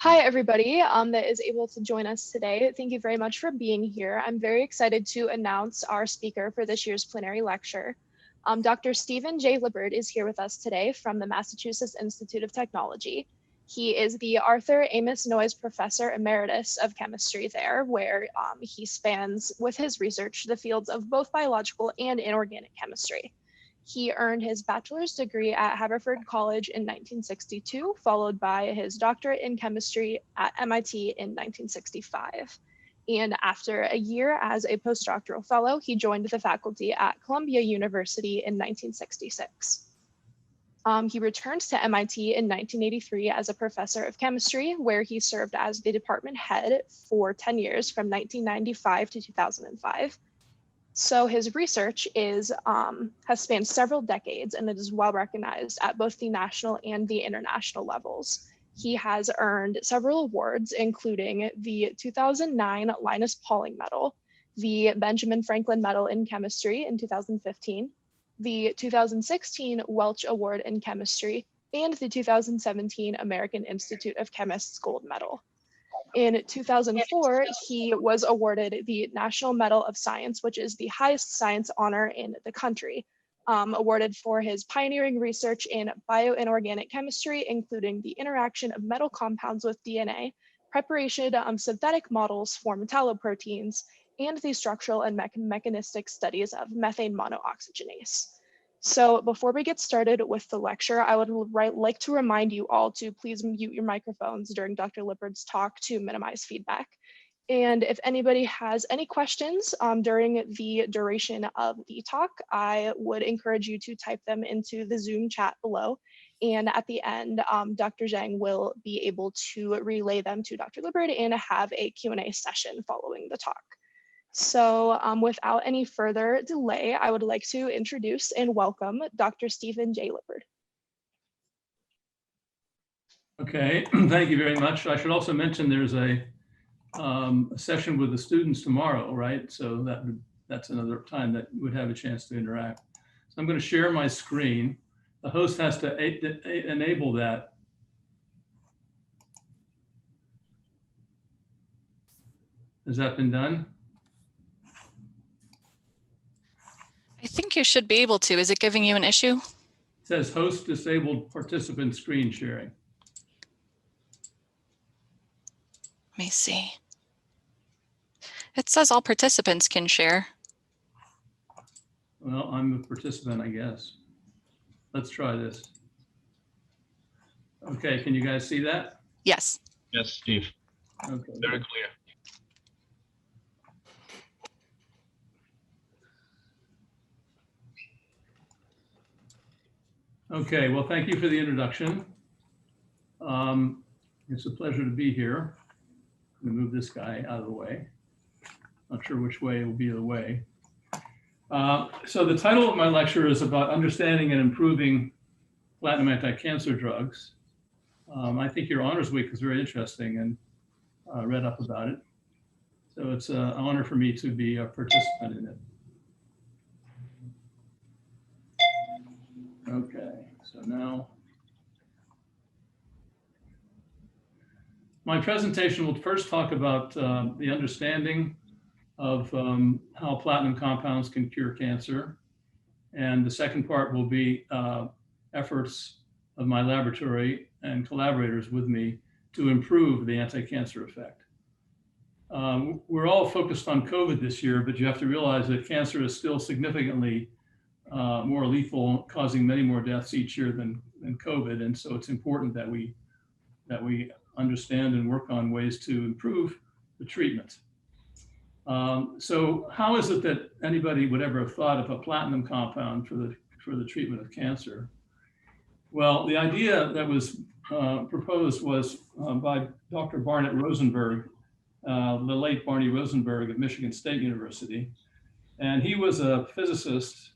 Hi, everybody that is able to join us today. Thank you very much for being here. I'm very excited to announce our speaker for this year's plenary lecture. Dr. Stephan J. Lippard is here with us today from the Massachusetts Institute of Technology. He is the Arthur Amos Noyes Professor Emeritus of Chemistry there, where he spans with his research the fields of both biological and inorganic chemistry. He earned his bachelor's degree at Haverford College in 1962, followed by his doctorate in chemistry at MIT in 1965. And after a year as a postdoctoral fellow, he joined the faculty at Columbia University in 1966. He returned to MIT in 1983 as a professor of chemistry, where he served as the department head for 10 years from 1995 to 2005. So his research has spanned several decades, and it is well recognized at both the national and the international levels. He has earned several awards, including the 2009 Linus Pauling Medal, the Benjamin Franklin Medal in Chemistry in 2015, the 2016 Welch Award in Chemistry, and the 2017 American Institute of Chemists Gold Medal. In 2004, he was awarded the National Medal of Science, which is the highest science honor in the country, awarded for his pioneering research in bioinorganic chemistry, including the interaction of metal compounds with DNA, preparation of synthetic models for metalloproteins, and the structural and mechanistic studies of methane monooxygenase. So before we get started with the lecture, I would like to remind you all to please mute your microphones during Dr. Lippard's talk to minimize feedback. And if anybody has any questions during the duration of the talk, I would encourage you to type them into the Zoom chat below. And at the end, Dr. Zhang will be able to relay them to Dr. Lippard and have a Q&A session following the talk. So without any further delay, I would like to introduce and welcome Dr. Stephan J. Lippard. Okay, thank you very much. I should also mention there's a session with the students tomorrow, right? So that's another time that you would have a chance to interact. So I'm going to share my screen. The host has to enable that. Has that been done? I think you should be able to. Is it giving you an issue? It says host disabled participant screen sharing. Let me see. It says all participants can share. Well, I'm a participant, I guess. Let's try this. Okay, can you guys see that? Yes. Yes, Steve. Okay. Very clear. Okay, well, thank you for the introduction. It's a pleasure to be here. I'm gonna move this guy out of the way. Not sure which way will be the way. So the title of my lecture is about understanding and improving platinum anti-cancer drugs. I think your honors week is very interesting and read up about it. So it's an honor for me to be a participant in it. Okay, so now my presentation will first talk about the understanding of how platinum compounds can cure cancer. And the second part will be efforts of my laboratory and collaborators with me to improve the anti-cancer effect. We're all focused on COVID this year, but you have to realize that cancer is still significantly more lethal, causing many more deaths each year than COVID. And so it's important that we understand and work on ways to improve the treatment. So how is it that anybody would ever have thought of a platinum compound for the treatment of cancer? Well, the idea that was proposed was by Dr. Barnett Rosenberg, the late Barney Rosenberg of Michigan State University. And he was a physicist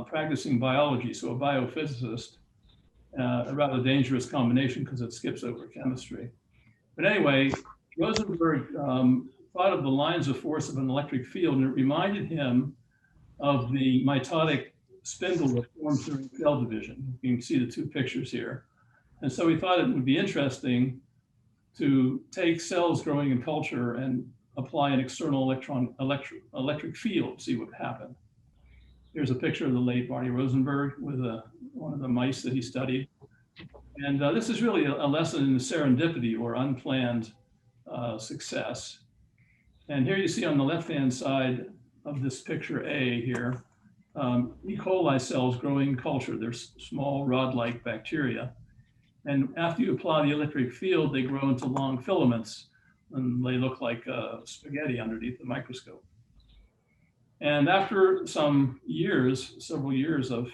practicing biology, so a biophysicist, a rather dangerous combination because it skips over chemistry. But anyway, Rosenberg thought of the lines of force of an electric field, and it reminded him of the mitotic spindle that forms during cell division. You can see the two pictures here. And so he thought it would be interesting to take cells growing in culture and apply an external electric field, see what happened. Here's a picture of the late Barney Rosenberg with one of the mice that he studied. And this is really a lesson in the serendipity or unplanned success. And here you see on the left-hand side of this picture A here, E. coli cells growing in culture. They're small rod-like bacteria. And after you apply the electric field, they grow into long filaments, and they look like spaghetti underneath the microscope. And after some years, several years of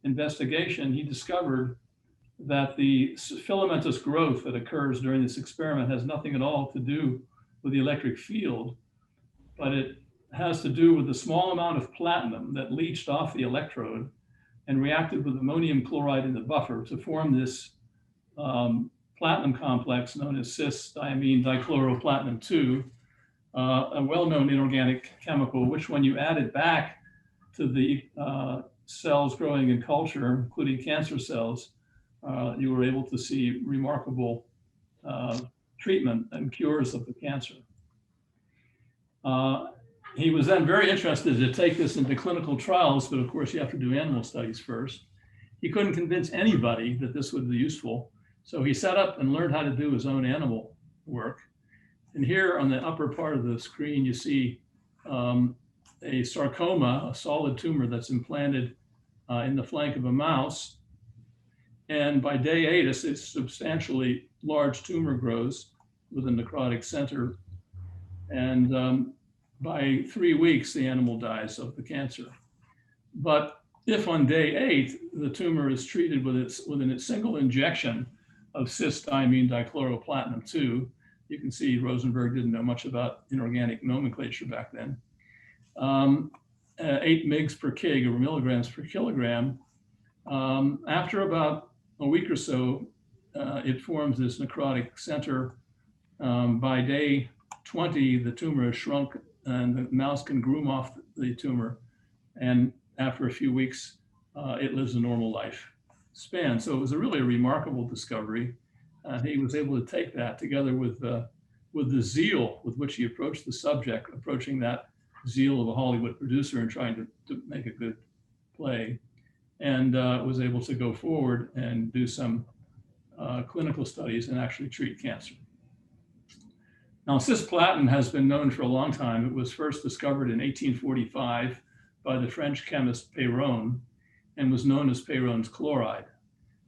investigation, he discovered that the filamentous growth that occurs during this experiment has nothing at all to do with the electric field, but it has to do with the small amount of platinum that leached off the electrode and reacted with ammonium chloride in the buffer to form this platinum complex known as cis-diamine dichloroplatinum 2, a well-known inorganic chemical, which when you add it back to the cells growing in culture, including cancer cells, you were able to see remarkable treatment and cures of the cancer. He was then very interested to take this into clinical trials, but of course you have to do animal studies first. He couldn't convince anybody that this would be useful, so he set up and learned how to do his own animal work. And here on the upper part of the screen, you see a sarcoma, a solid tumor that's implanted in the flank of a mouse. And by day 8, a substantially large tumor grows with a necrotic center. And by 3 weeks, the animal dies of the cancer. But if on day 8, the tumor is treated with a single injection of cis-diamine dichloroplatinum 2, you can see Rosenberg didn't know much about inorganic nomenclature back then. 8 mg per kg or milligrams per kilogram. After about a week or so, it forms this necrotic center. By day 20, the tumor is shrunk and the mouse can groom off the tumor. And after a few weeks, it lives a normal life span. So it was really a remarkable discovery. He was able to take that together with the zeal with which he approached the subject, approaching that zeal of a Hollywood producer and trying to make a good play, and was able to go forward and do some clinical studies and actually treat cancer. Now, cisplatin has been known for a long time. It was first discovered in 1845 by the French chemist Péron and was known as Péron's chloride.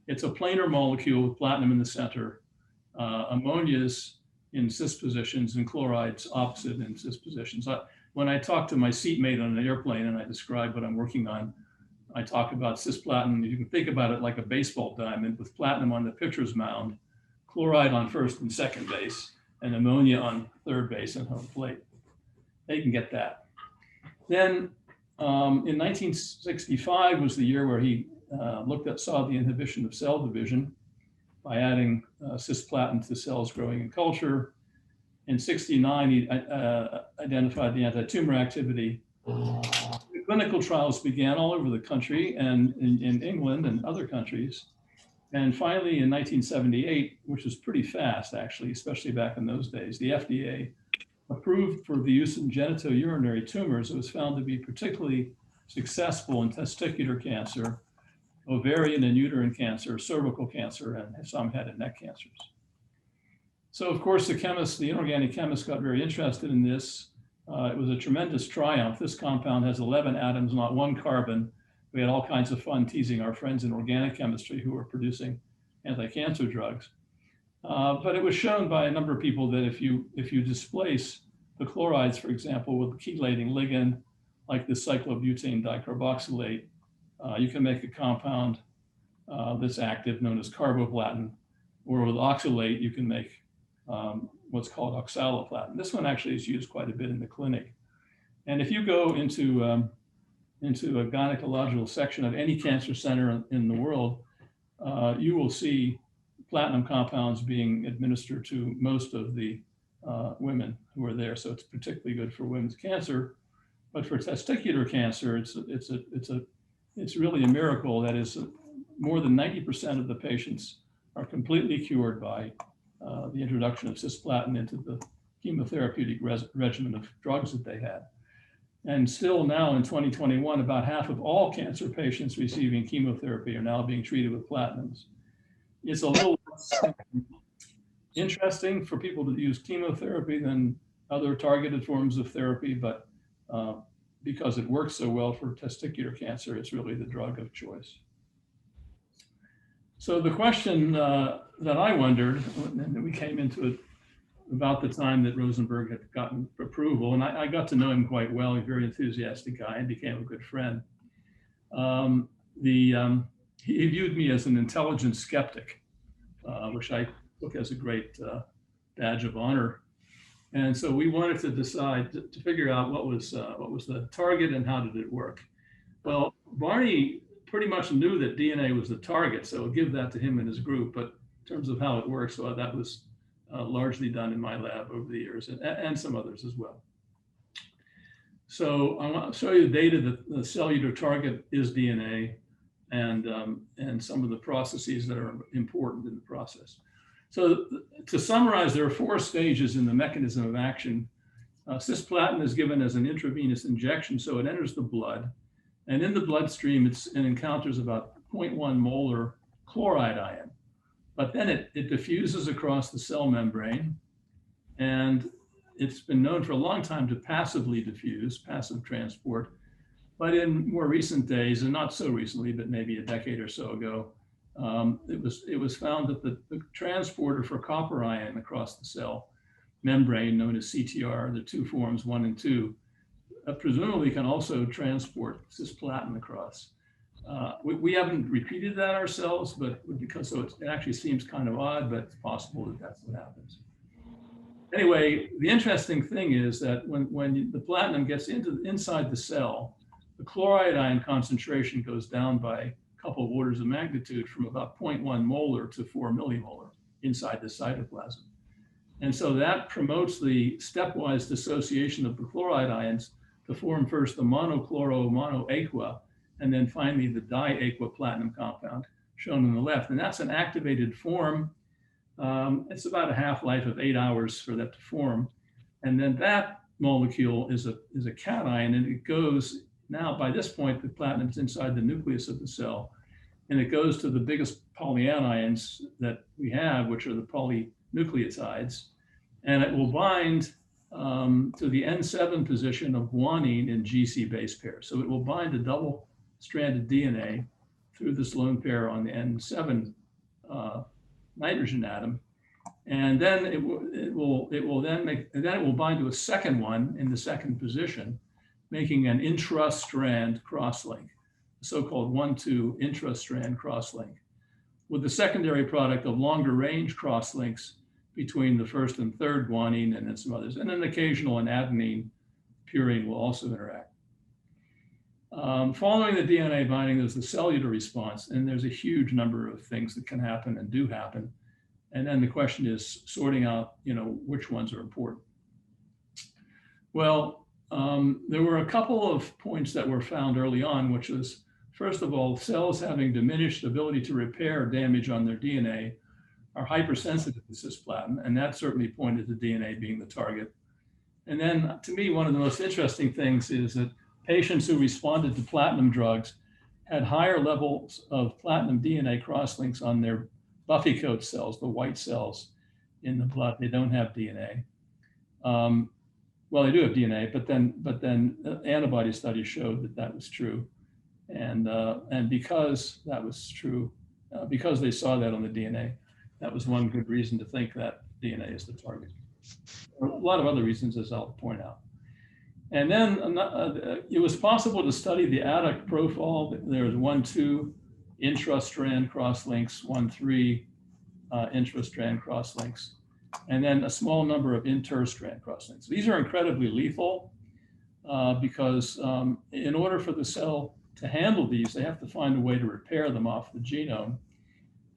It's a planar molecule with platinum in the center, ammonia's in cis positions and chloride's opposite in cis positions. When I talk to my seatmate on an airplane and I describe what I'm working on, I talk about cisplatin. You can think about it like a baseball diamond with platinum on the pitcher's mound, chloride on first and second base, and ammonia on third base and home plate. They can get that. Then in 1965 was the year where he saw the inhibition of cell division by adding cisplatin to cells growing in culture. In 1969, he identified the anti-tumor activity. The clinical trials began all over the country and in England and other countries. And finally, in 1978, which was pretty fast, actually, especially back in those days, the FDA approved for the use in genitourinary tumors. It was found to be particularly successful in testicular cancer, ovarian and uterine cancer, cervical cancer, and some head and neck cancers. So of course, the inorganic chemist got very interested in this. It was a tremendous triumph. This compound has 11 atoms, not 1 carbon. We had all kinds of fun teasing our friends in organic chemistry who were producing anti-cancer drugs. But it was shown by a number of people that if you displace the chlorides, for example, with a chelating ligand, like the cyclobutane dicarboxylate, you can make a compound that's active known as carboplatin, or with oxalate, you can make what's called oxaliplatin. This one actually is used quite a bit in the clinic. And if you go into a gynecological section of any cancer center in the world, you will see platinum compounds being administered to most of the women who are there. So it's particularly good for women's cancer. But for testicular cancer, it's really a miracle. That is, more than 90% of the patients are completely cured by the introduction of cisplatin into the chemotherapeutic regimen of drugs that they had. And still now in 2021, about half of all cancer patients receiving chemotherapy are now being treated with platinums. It's a little less interesting for people to use chemotherapy than other targeted forms of therapy, but because it works so well for testicular cancer, it's really the drug of choice. So the question that I wondered, and we came into it about the time that Rosenberg had gotten approval, and I got to know him quite well. He's a very enthusiastic guy and became a good friend. He viewed me as an intelligent skeptic, which I took as a great badge of honor. And so we wanted to decide to figure out what was the target and how did it work. Well, Barney pretty much knew that DNA was the target, so I'll give that to him and his group. But in terms of how it works, well, that was largely done in my lab over the years, and some others as well. So I want to show you the data that the cellular target is DNA, and some of the processes that are important in the process. So to summarize, there are 4 stages in the mechanism of action. Cisplatin is given as an intravenous injection, so it enters the blood. And in the bloodstream, it encounters about 0.1 molar chloride ion. But then it diffuses across the cell membrane. And it's been known for a long time to passively diffuse, passive transport. But in more recent days, and not so recently, but maybe a decade or so ago, it was found that the transporter for copper ion across the cell membrane, known as CTR, the 2 forms 1 and 2, presumably can also transport cisplatin across. We haven't repeated that ourselves, but because it actually seems kind of odd, but it's possible that that's what happens. Anyway, the interesting thing is that when the platinum gets inside the cell, the chloride ion concentration goes down by a couple of orders of magnitude from about 0.1 molar to 4 millimolar inside the cytoplasm. And so that promotes the stepwise dissociation of the chloride ions to form first the monoaqua, and then finally the diaqua platinum compound shown on the left. And that's an activated form. It's about a half-life of 8 hours for that to form. And then that molecule is a cation, and it goes, now by this point, the platinum's inside the nucleus of the cell, and it goes to the biggest polyanions that we have, which are the polynucleotides, and it will bind to the N7 position of guanine in GC base pair. So it will bind a double-stranded DNA through this lone pair on the N7 nitrogen atom, and then it will bind to a second one in the second position, making an intra-strand crosslink, the so-called 1,2 intra-strand crosslink, with the secondary product of longer range crosslinks between the first and third guanine and then some others, and an occasional an adenine purine will also interact. Following the DNA binding, there's the cellular response, and there's a huge number of things that can happen and do happen. And then the question is sorting out, which ones are important. Well, there were a couple of points that were found early on, which was, first of all, cells having diminished ability to repair damage on their DNA are hypersensitive to cisplatin, and that certainly pointed to DNA being the target. And then, to me, one of the most interesting things is that patients who responded to platinum drugs had higher levels of platinum DNA crosslinks on their buffy coat cells, the white cells in the blood. They don't have DNA. Well, they do have DNA, but then antibody studies showed that that was true. And because that was true, because they saw that on the DNA, that was one good reason to think that DNA is the target. A lot of other reasons, as I'll point out. And then it was possible to study the adduct profile. There's 1,2 intra-strand crosslinks, 1,3 intra-strand crosslinks, and then a small number of inter-strand crosslinks. These are incredibly lethal because in order for the cell to handle these, they have to find a way to repair them off the genome.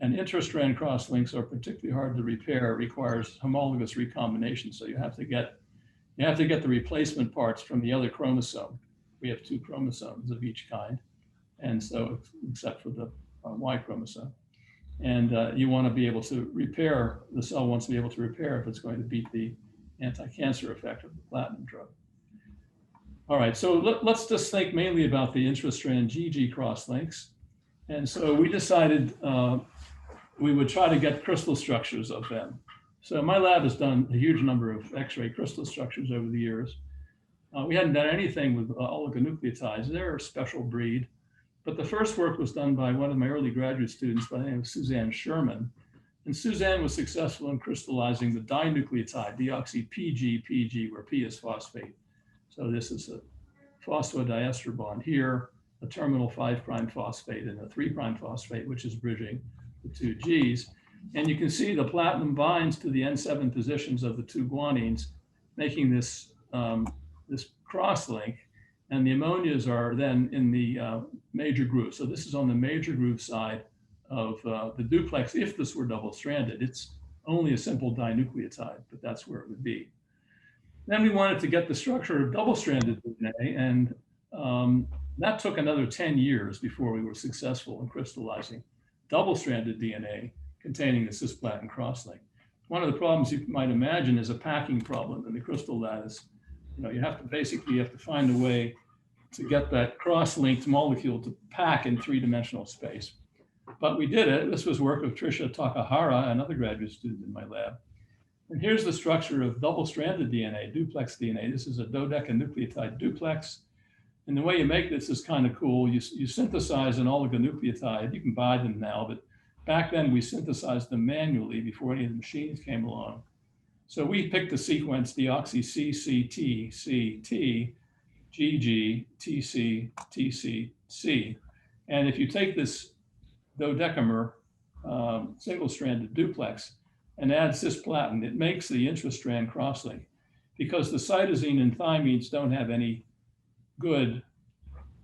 And inter-strand crosslinks are particularly hard to repair. It requires homologous recombination. So you have to get the replacement parts from the other chromosome. We have 2 chromosomes of each kind, and so except for the Y chromosome. And you want to be able to repair, the cell wants to be able to repair if it's going to beat the anti-cancer effect of the platinum drug. All right, so let's just think mainly about the intrastrand GG crosslinks. And so we decided we would try to get crystal structures of them. So my lab has done a huge number of X-ray crystal structures over the years. We hadn't done anything with oligonucleotides. They're a special breed. But the first work was done by one of my early graduate students by the name of Suzanne Sherman. And Suzanne was successful in crystallizing the dinucleotide, deoxy-PG, where P is phosphate. So this is a phosphodiester bond here, a terminal 5' phosphate and a 3' phosphate, which is bridging the two Gs. And you can see the platinum binds to the N7 positions of the two guanines, making this, this cross-link. And the ammonias are then in the major groove. So this is on the major groove side of the duplex. If this were double-stranded, it's only a simple dinucleotide, but that's where it would be. Then we wanted to get the structure of double-stranded DNA, and that took another 10 years before we were successful in crystallizing double-stranded DNA containing the cisplatin crosslink. One of the problems you might imagine is a packing problem in the crystal lattice. You know, you have to find a way to get that cross-linked molecule to pack in three-dimensional space. But we did it. This was work of Tricia Takahara, another graduate student in my lab. And here's the structure of double-stranded DNA, duplex DNA. This is a dodecanucleotide duplex. And the way you make this is kind of cool. You synthesize an oligonucleotide. You can buy them now, but back then we synthesized them manually before any of the machines came along. So we picked the sequence deoxy-CCT-CT, GG, TC, TCC. And if you take this dodecamer single-stranded duplex and add cisplatin, it makes the intrastrand crosslink because the cytosine and thymines don't have any good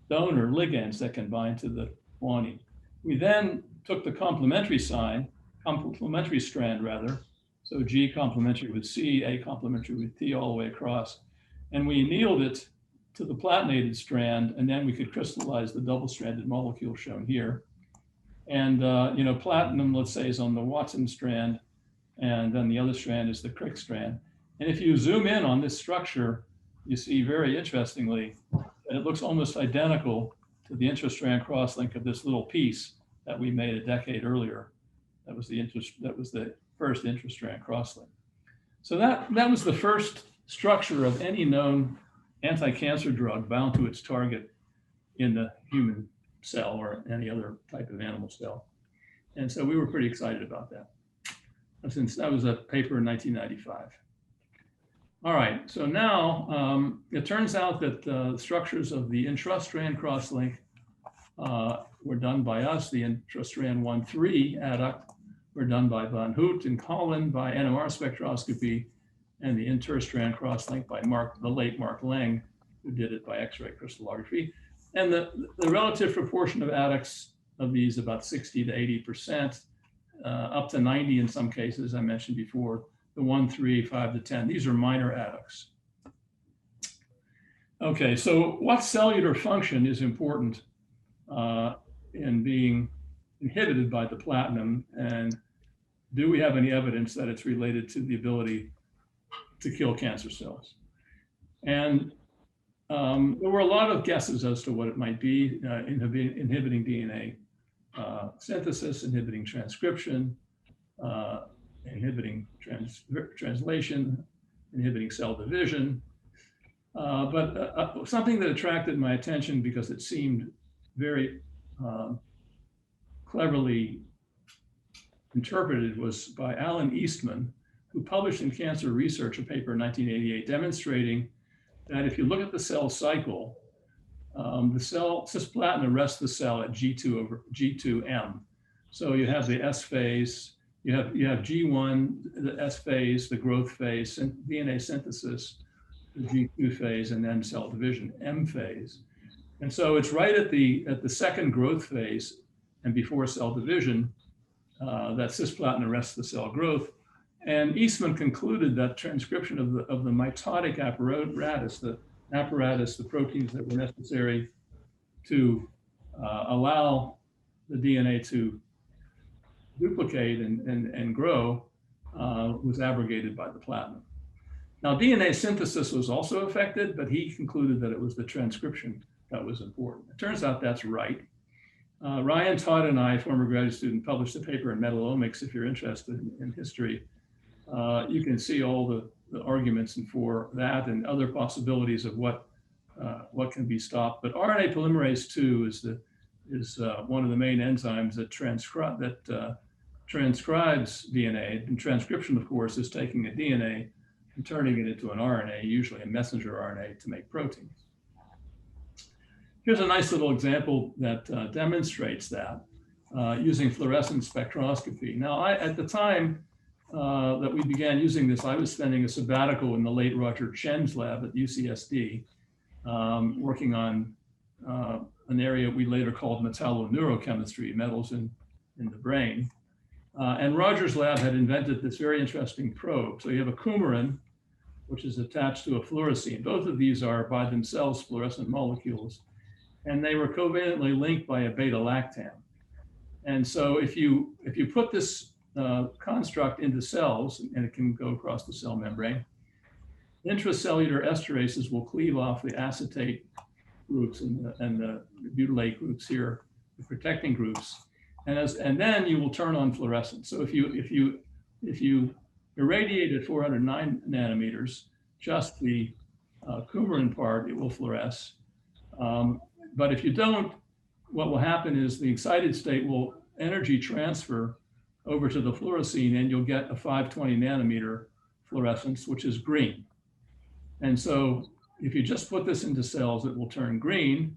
donor ligands that can bind to the guanine. We then took the complementary strand rather, so G complementary with C, A complementary with T all the way across, and we annealed it to the platinated strand, and then we could crystallize the double-stranded molecule shown here. And you know, platinum, let's say, is on the Watson strand, and then the other strand is the Crick strand. And if you zoom in on this structure, you see very interestingly that it looks almost identical to the intrastrand crosslink of this little piece that we made a decade earlier. That was the first intrastrand crosslink. So that was the first structure of any known anti-cancer drug bound to its target in the human cell or any other type of animal cell. And so we were pretty excited about that. Since that was a paper in 1995. All right, so now it turns out that the structures of the intrastrand crosslink were done by us. The intrastrand 1,3 adduct were done by Van Hout and Collin by NMR spectroscopy, and the interstrand crosslink by the late Mark Leng, who did it by X-ray crystallography. And the relative proportion of adducts of these, about 60 to 80%, up to 90 in some cases, I mentioned before, the 1, 3, 5 to 10. These are minor adducts. Okay, so what cellular function is important in being inhibited by the platinum, and do we have any evidence that it's related to the ability to kill cancer cells? And there were a lot of guesses as to what it might be, inhibiting DNA synthesis, inhibiting transcription, inhibiting translation, inhibiting cell division. But something that attracted my attention because it seemed very cleverly interpreted was by Alan Eastman, who published in Cancer Research a paper in 1988 demonstrating that if you look at the cell cycle, the cell cisplatin arrests the cell at G2 over G2M. So you have the S phase, you have G1, the S phase, the growth phase, DNA synthesis, the G2 phase, and then cell division, M phase. And so it's right at the second growth phase and before cell division that cisplatin arrests the cell growth. And Eastman concluded that transcription of the mitotic apparatus, the proteins that were necessary to allow the DNA to duplicate and grow was abrogated by the platinum. Now, DNA synthesis was also affected, but he concluded that it was the transcription that was important. It turns out that's right. Ryan Todd and I, former graduate student, published a paper in Metallomics. If you're interested in history, you can see all the arguments for that and other possibilities of what can be stopped. But RNA polymerase II is one of the main enzymes that transcribes DNA. And transcription, of course, is taking a DNA and turning it into an RNA, usually a messenger RNA, to make proteins. Here's a nice little example that demonstrates that using fluorescence spectroscopy. Now, at the time that we began using this, I was spending a sabbatical in the late Roger Chen's lab at UCSD, working on an area we later called metalloneurochemistry, metals in the brain. And Roger's lab had invented this very interesting probe. So you have a coumarin, which is attached to a fluorescein. Both of these are by themselves fluorescent molecules, and they were covalently linked by a beta-lactam. And so if you put this construct into cells, and it can go across the cell membrane, intracellular esterases will cleave off the acetate groups and the butylate groups here, the protecting groups, and then you will turn on fluorescence. So if you irradiate at 409 nanometers, just the coumarin part, it will fluoresce. But if you don't, what will happen is the excited state will energy transfer over to the fluorescein, and you'll get a 520 nanometer fluorescence, which is green. And so if you just put this into cells, it will turn green.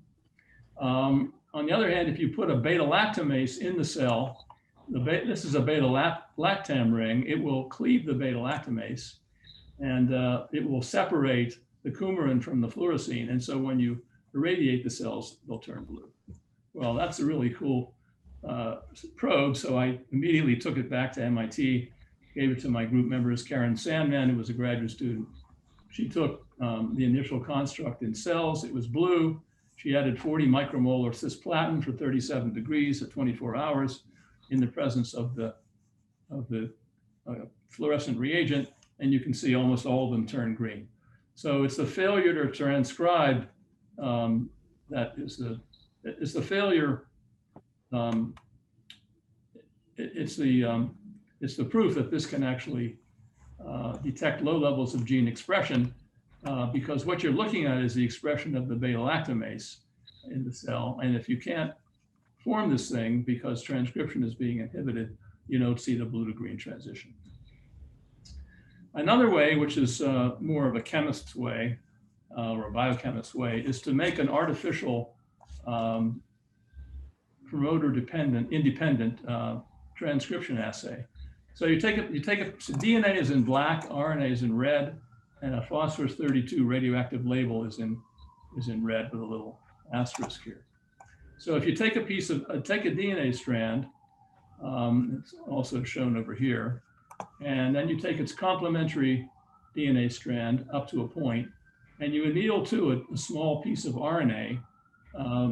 On the other hand, if you put a beta-lactamase in the cell, this is a beta-lactam ring, it will cleave the beta-lactamase, and it will separate the coumarin from the fluorescein. And so when you irradiate the cells, they'll turn blue. Well, that's a really cool probe. So I immediately took it back to MIT, gave it to my group members, Karen Sandman, who was a graduate student. She took the initial construct in cells. It was blue. She added 40 micromolar cisplatin for 37 degrees at 24 hours in the presence of the fluorescent reagent, and you can see almost all of them turn green. So it's the failure to transcribe that is the failure. It's the proof that this can actually detect low levels of gene expression, because what you're looking at is the expression of the beta-lactamase in the cell. And if you can't form this thing because transcription is being inhibited, you don't see the blue to green transition. Another way, which is more of a chemist's way or a biochemist's way, is to make an artificial independent transcription assay. So so DNA is in black, RNA is in red, and a phosphorus 32 radioactive label is in red with a little asterisk here. So if you take a DNA strand, it's also shown over here, and then you take its complementary DNA strand up to a point, and you anneal to it a small piece of RNA,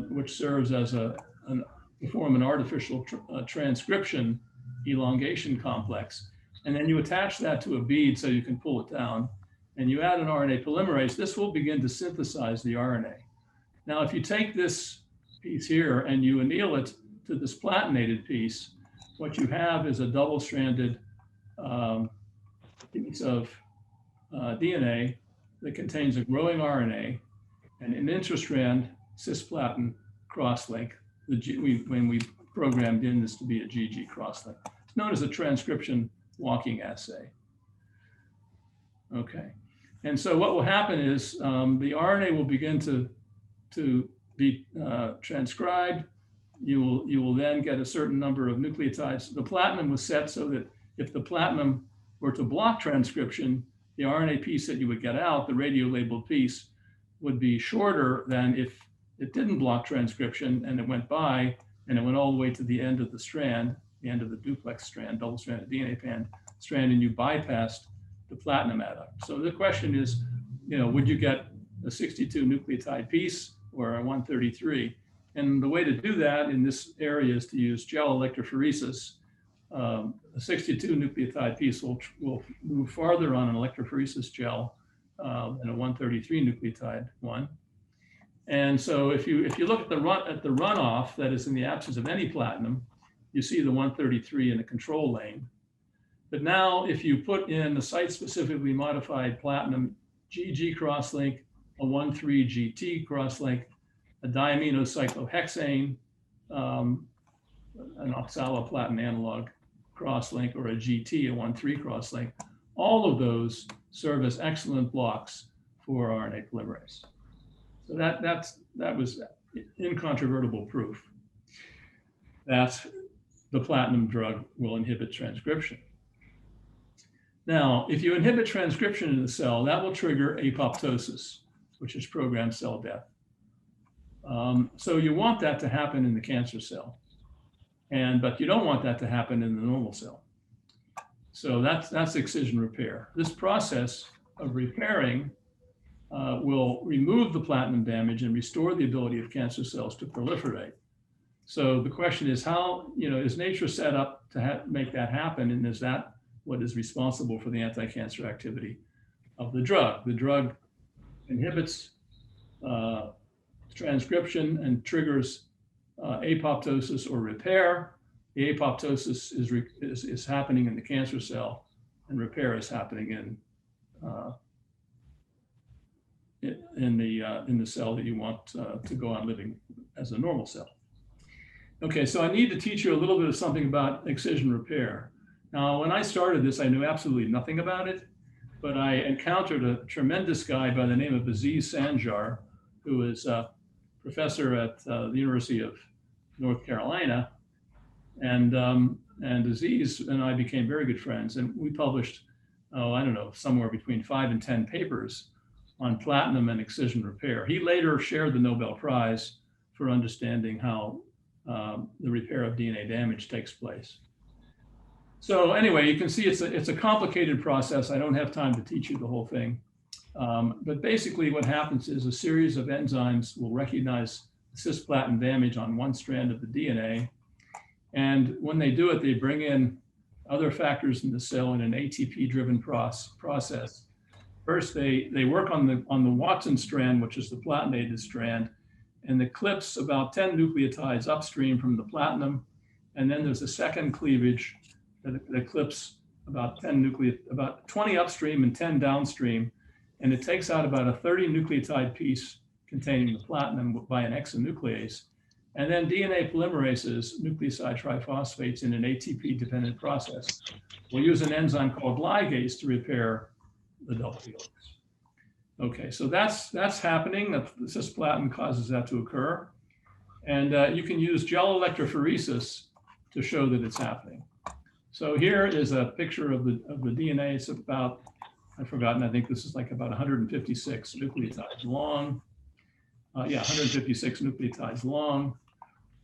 which serves as to form an artificial transcription elongation complex. And then you attach that to a bead so you can pull it down, and you add an RNA polymerase. This will begin to synthesize the RNA. Now, if you take this piece here and you anneal it to this platinated piece, what you have is a double-stranded piece of DNA that contains a growing RNA and an intrastrand cisplatin crosslink. When we programmed in this to be a GG crosslink. It's known as a transcription walking assay. Okay, and so what will happen is the RNA will begin to be transcribed. You will then get a certain number of nucleotides. The platinum was set so that if the platinum were to block transcription, the RNA piece that you would get out, the radio-labeled piece, would be shorter than if it didn't block transcription and it went by and it went all the way to the end of the strand, the end of the duplex strand, double-stranded DNA strand, and you bypassed the platinum adduct. So the question is, would you get a 62 nucleotide piece or a 133? And the way to do that in this area is to use gel electrophoresis. a 62 nucleotide piece will move farther on an electrophoresis gel than a 133 nucleotide one. And so if you look at the runoff, that is in the absence of any platinum, you see the 133 in a control lane. But now if you put in the site-specifically modified platinum GG crosslink, a 1,3-GT crosslink, a diaminocyclohexane, an oxaloplatin analog crosslink, or a GT, a 1,3 crosslink, all of those serve as excellent blocks for RNA polymerase. So that was incontrovertible proof that the platinum drug will inhibit transcription. Now, if you inhibit transcription in the cell, that will trigger apoptosis, which is programmed cell death. So you want that to happen in the cancer cell, but you don't want that to happen in the normal cell. So that's excision repair. This process of repairing will remove the platinum damage and restore the ability of cancer cells to proliferate. So the question is, how, is nature set up to make that happen? And is that what is responsible for the anti-cancer activity of the drug? The drug inhibits transcription and triggers apoptosis or repair. The apoptosis is happening in the cancer cell, and repair is happening in the cell that you want to go on living as a normal cell. Okay, so I need to teach you a little bit of something about excision repair. Now, when I started this, I knew absolutely nothing about it, but I encountered a tremendous guy by the name of Aziz Sanjar, who is a professor at the University of North Carolina. And Aziz and I became very good friends, and we published, I don't know, somewhere between 5 and 10 papers on platinum and excision repair. He later shared the Nobel Prize for understanding how the repair of DNA damage takes place. So anyway, you can see it's a complicated process. I don't have time to teach you the whole thing. But basically what happens is a series of enzymes will recognize cisplatin damage on one strand of the DNA. And when they do it, they bring in other factors in the cell in an ATP-driven process. First, they work on the Watson strand, which is the platinated strand, and it clips about 10 nucleotides upstream from the platinum. And then there's a second cleavage that clips about 20 upstream and 10 downstream. And it takes out about a 30 nucleotide piece containing the platinum by an exonuclease. And then DNA polymerases, nucleoside triphosphates, in an ATP-dependent process will use an enzyme called ligase to repair the double helix. Okay, so that's happening. The cisplatin causes that to occur. And you can use gel electrophoresis to show that it's happening. So here is a picture of the DNA. It's about, I've forgotten, I think this is like about 156 nucleotides long. 156 nucleotides long.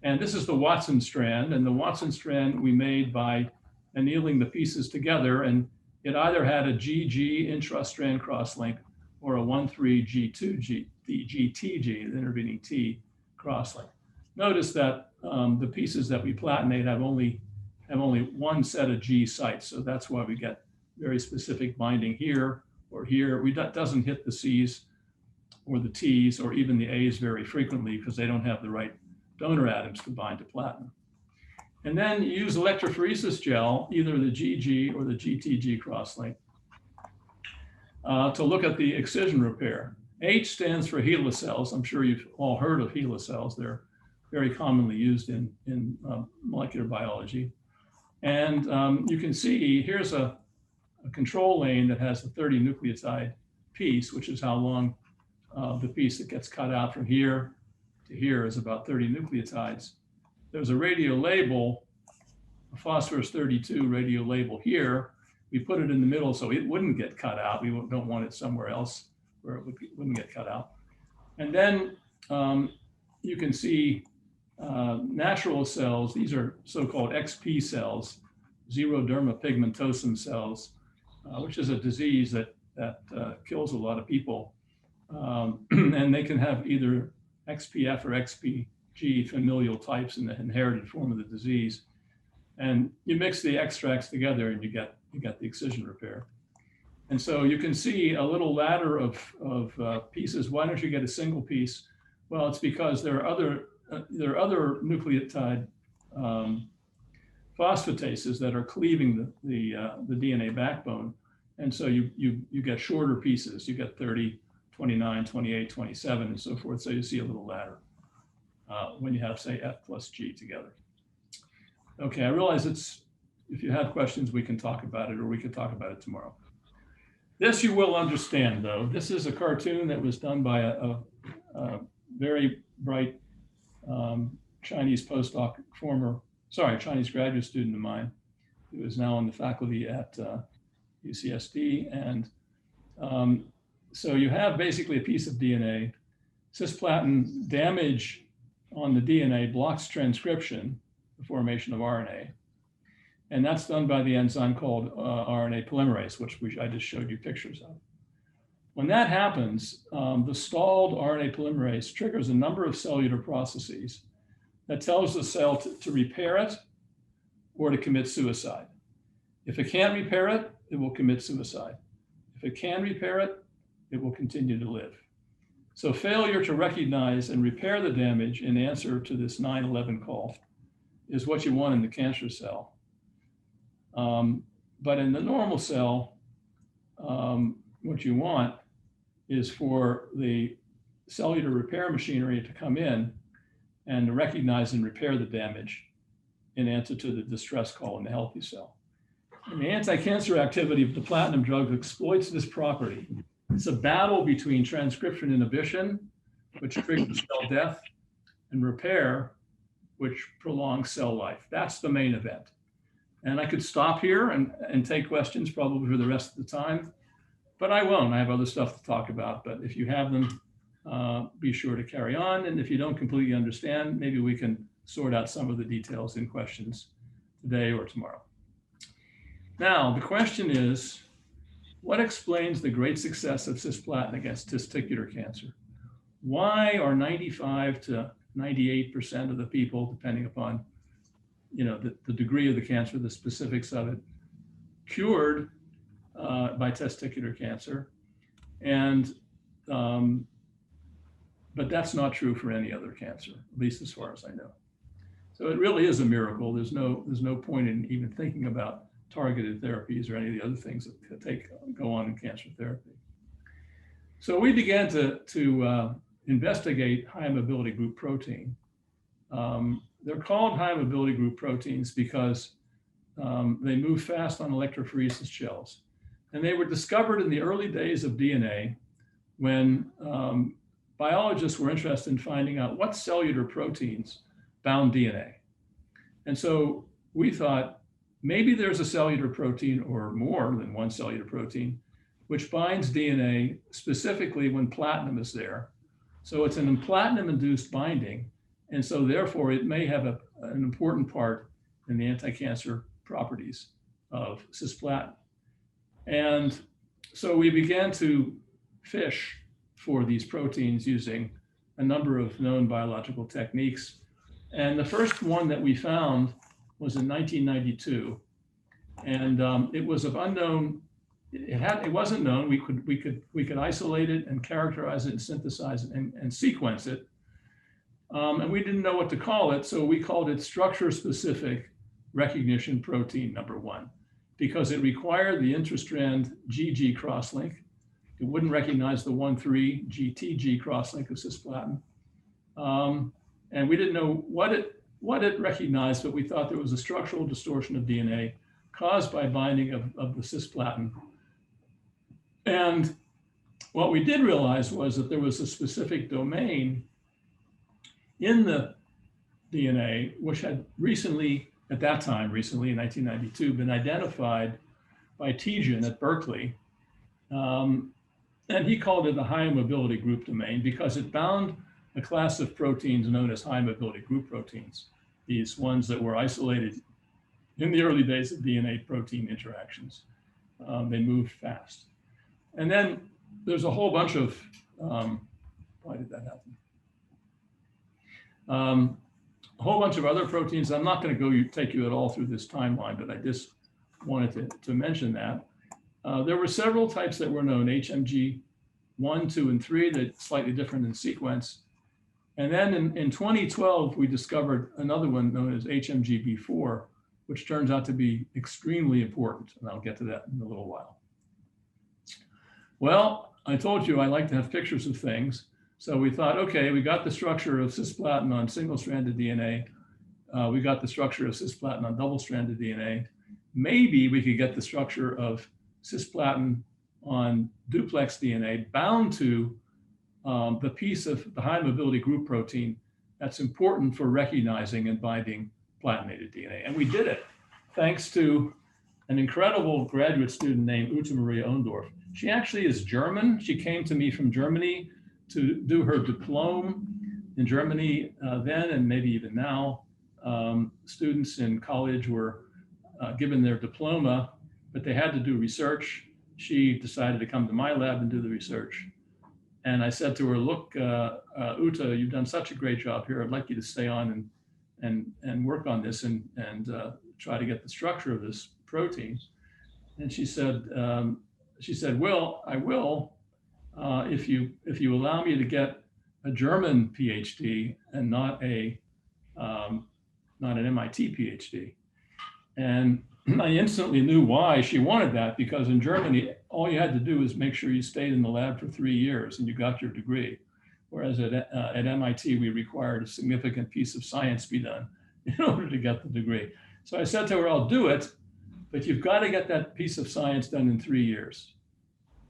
And this is the Watson strand. And the Watson strand we made by annealing the pieces together. And it either had a GG intrastrand crosslink or a 1,3-G2G, the GTG, the intervening T crosslink. Notice that the pieces that we platinate have only one set of G sites. So that's why we get very specific binding here or here. That doesn't hit the C's or the T's or even the A's very frequently because they don't have the right donor atoms to bind to platinum. And then you use electrophoresis gel, either the GG or the GTG crosslink, to look at the excision repair. H stands for Hela cells. I'm sure you've all heard of Hela cells. They're very commonly used in molecular biology. And you can see here's a control lane that has a 30 nucleotide piece, which is how long the piece that gets cut out from here to here is about 30 nucleotides. There's a radio label, a phosphorus 32 radio label here. We put it in the middle so it wouldn't get cut out. We don't want it somewhere else where it wouldn't get cut out. And then you can see natural cells. These are so-called XP cells, xeroderma pigmentosum cells, which is a disease that kills a lot of people. And they can have either XPF or XPG familial types in the inherited form of the disease. And you mix the extracts together and you get the excision repair. And so you can see a little ladder of pieces. Why don't you get a single piece? Well, it's because there are other nucleotide phosphatases that are cleaving the DNA backbone. And so you get shorter pieces. You get 30, 29, 28, 27, and so forth. So you see a little ladder when you have, say, F plus G together. Okay, I realize if you have questions, we can talk about it, or we can talk about it tomorrow. This you will understand, though. This is a cartoon that was done by a very bright Chinese postdoc, Chinese graduate student of mine, who is now on the faculty at UCSD. And so you have basically a piece of DNA. Cisplatin damage on the DNA blocks transcription, the formation of RNA. And that's done by the enzyme called RNA polymerase, which I just showed you pictures of. When that happens, the stalled RNA polymerase triggers a number of cellular processes that tells the cell to repair it or to commit suicide. If it can't repair it, it will commit suicide. If it can repair it, it will continue to live. So failure to recognize and repair the damage in answer to this 9/11 call is what you want in the cancer cell. But in the normal cell, what you want is for the cellular repair machinery to come in and to recognize and repair the damage in answer to the distress call in the healthy cell. And the anti-cancer activity of the platinum drug exploits this property. It's a battle between transcription inhibition, which triggers cell death, and repair, which prolongs cell life. That's the main event. And I could stop here and take questions probably for the rest of the time, but I won't. I have other stuff to talk about. But if you have them, be sure to carry on. And if you don't completely understand, maybe we can sort out some of the details in questions today or tomorrow. Now, the question is, what explains the great success of cisplatin against testicular cancer? Why are 95 to 98% of the people, depending upon the degree of the cancer, the specifics of it, cured by testicular cancer? And but that's not true for any other cancer, at least as far as I know. So it really is a miracle. There's no point in even thinking about targeted therapies or any of the other things that go on in cancer therapy. So we began to investigate high mobility group protein. They're called high mobility group proteins because they move fast on electrophoresis shells. And they were discovered in the early days of DNA when biologists were interested in finding out what cellular proteins bound DNA. And so we thought, maybe there's a cellular protein or more than one cellular protein which binds DNA specifically when platinum is there. So it's an platinum-induced binding. And so therefore it may have an important part in the anti-cancer properties of cisplatin. And so we began to fish for these proteins using a number of known biological techniques. And the first one that we found was in 1992. And it was of unknown, it wasn't known. We could isolate it and characterize it and synthesize it and sequence it. And we didn't know what to call it, so we called it structure-specific recognition protein number 1, because it required the intrastrand GG crosslink. It wouldn't recognize the 1,3 GTG crosslink of cisplatin. And we didn't know what it recognized, but we thought there was a structural distortion of DNA caused by binding of the cisplatin. And what we did realize was that there was a specific domain in the DNA, which had recently in 1992, been identified by Trojan at Berkeley. And he called it a high mobility group domain because it bound a class of proteins known as high mobility group proteins, these ones that were isolated in the early days of DNA protein interactions. They moved fast. And then there's a whole bunch of, why did that happen? a whole bunch of other proteins. I'm not going to take you at all through this timeline, but I just wanted to mention that. There were several types that were known, HMG 1, 2, and 3, that slightly different in sequence. And then in 2012, we discovered another one known as HMGB4, which turns out to be extremely important. And I'll get to that in a little while. Well, I told you I like to have pictures of things. So we thought, okay, we got the structure of cisplatin on single-stranded DNA. We got the structure of cisplatin on double-stranded DNA. Maybe we could get the structure of cisplatin on duplex DNA bound to the piece of the high mobility group protein that's important for recognizing and binding platinated DNA. And we did it thanks to an incredible graduate student named Ute Maria Ohendorf. She actually is German. She came to me from Germany to do her diploma in Germany then, and maybe even now. Students in college were given their diploma, but they had to do research. She decided to come to my lab and do the research. And I said to her, look, Ute, you've done such a great job here. I'd like you to stay on and work on this and try to get the structure of this protein. And she said, well, I will, if you allow me to get a German PhD and not an MIT PhD. And I instantly knew why she wanted that, because in Germany, all you had to do was make sure you stayed in the lab for 3 years and you got your degree. Whereas at MIT, we required a significant piece of science be done in order to get the degree. So I said to her, I'll do it, but you've got to get that piece of science done in 3 years.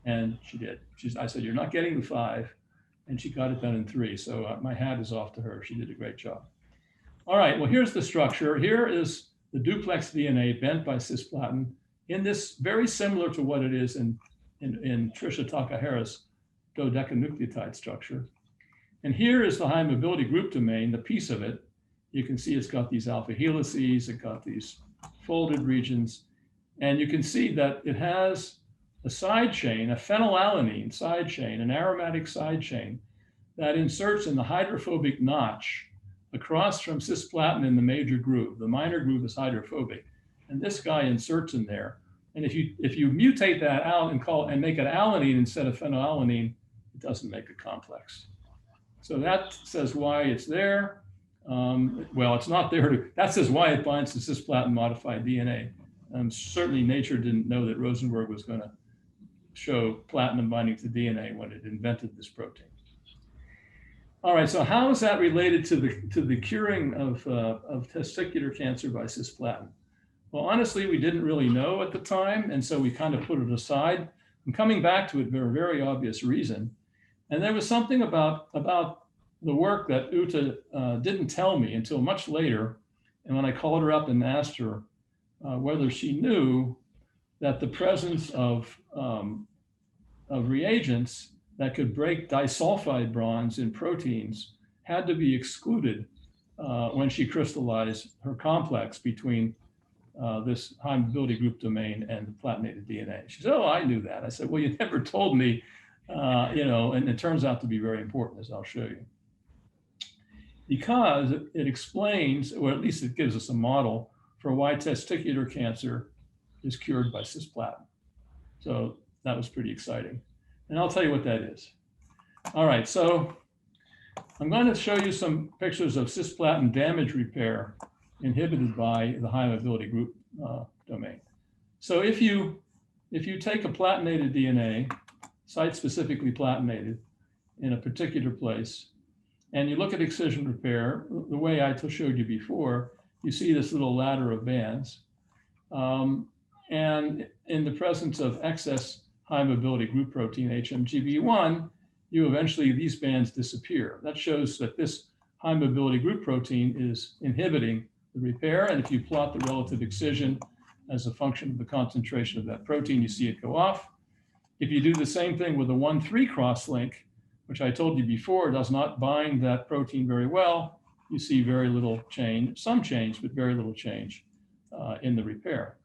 And she did. I said, you're not getting the 5. And she got it done in 3. So my hat is off to her. She did a great job. All right, well, here's the structure. Here is the duplex DNA bent by cisplatin in this very similar to what it is in Tricia Takahara's dodecanucleotide structure. And here is the high mobility group domain, the piece of it. You can see it's got these alpha helices, it got these folded regions, and you can see that it has a side chain, a phenylalanine side chain, an aromatic side chain that inserts in the hydrophobic notch across from cisplatin in the major groove. The minor groove is hydrophobic, and this guy inserts in there. And if you mutate that out and make it alanine instead of phenylalanine, it doesn't make a complex. So that says why it's there. Well, it's not there. That says why it binds to cisplatin modified DNA. Certainly nature didn't know that Rosenberg was going to show platinum binding to DNA when it invented this protein. All right, so how is that related to the curing of testicular cancer by cisplatin? Well, honestly, we didn't really know at the time, and so we kind of put it aside. I'm coming back to it for a very obvious reason. And there was something about the work that Ute didn't tell me until much later. And when I called her up and asked her whether she knew that the presence of reagents that could break disulfide bonds in proteins had to be excluded when she crystallized her complex between this high mobility group domain and the platinated DNA. She said, oh, I knew that. I said, well, you never told me, and it turns out to be very important, as I'll show you. Because it explains, or at least it gives us a model for why testicular cancer is cured by cisplatin. So that was pretty exciting. And I'll tell you what that is. All right, so I'm going to show you some pictures of cisplatin damage repair inhibited by the high mobility group domain. So if you take a platinated DNA, site-specifically platinated in a particular place, and you look at excision repair, the way I showed you before, you see this little ladder of bands. And in the presence of excess high mobility group protein, HMGB1, these bands disappear. That shows that this high mobility group protein is inhibiting the repair. And if you plot the relative excision as a function of the concentration of that protein, you see it go off. If you do the same thing with a 1,3 cross-link, which I told you before does not bind that protein very well, you see very little change, some change, but very little change in the repair.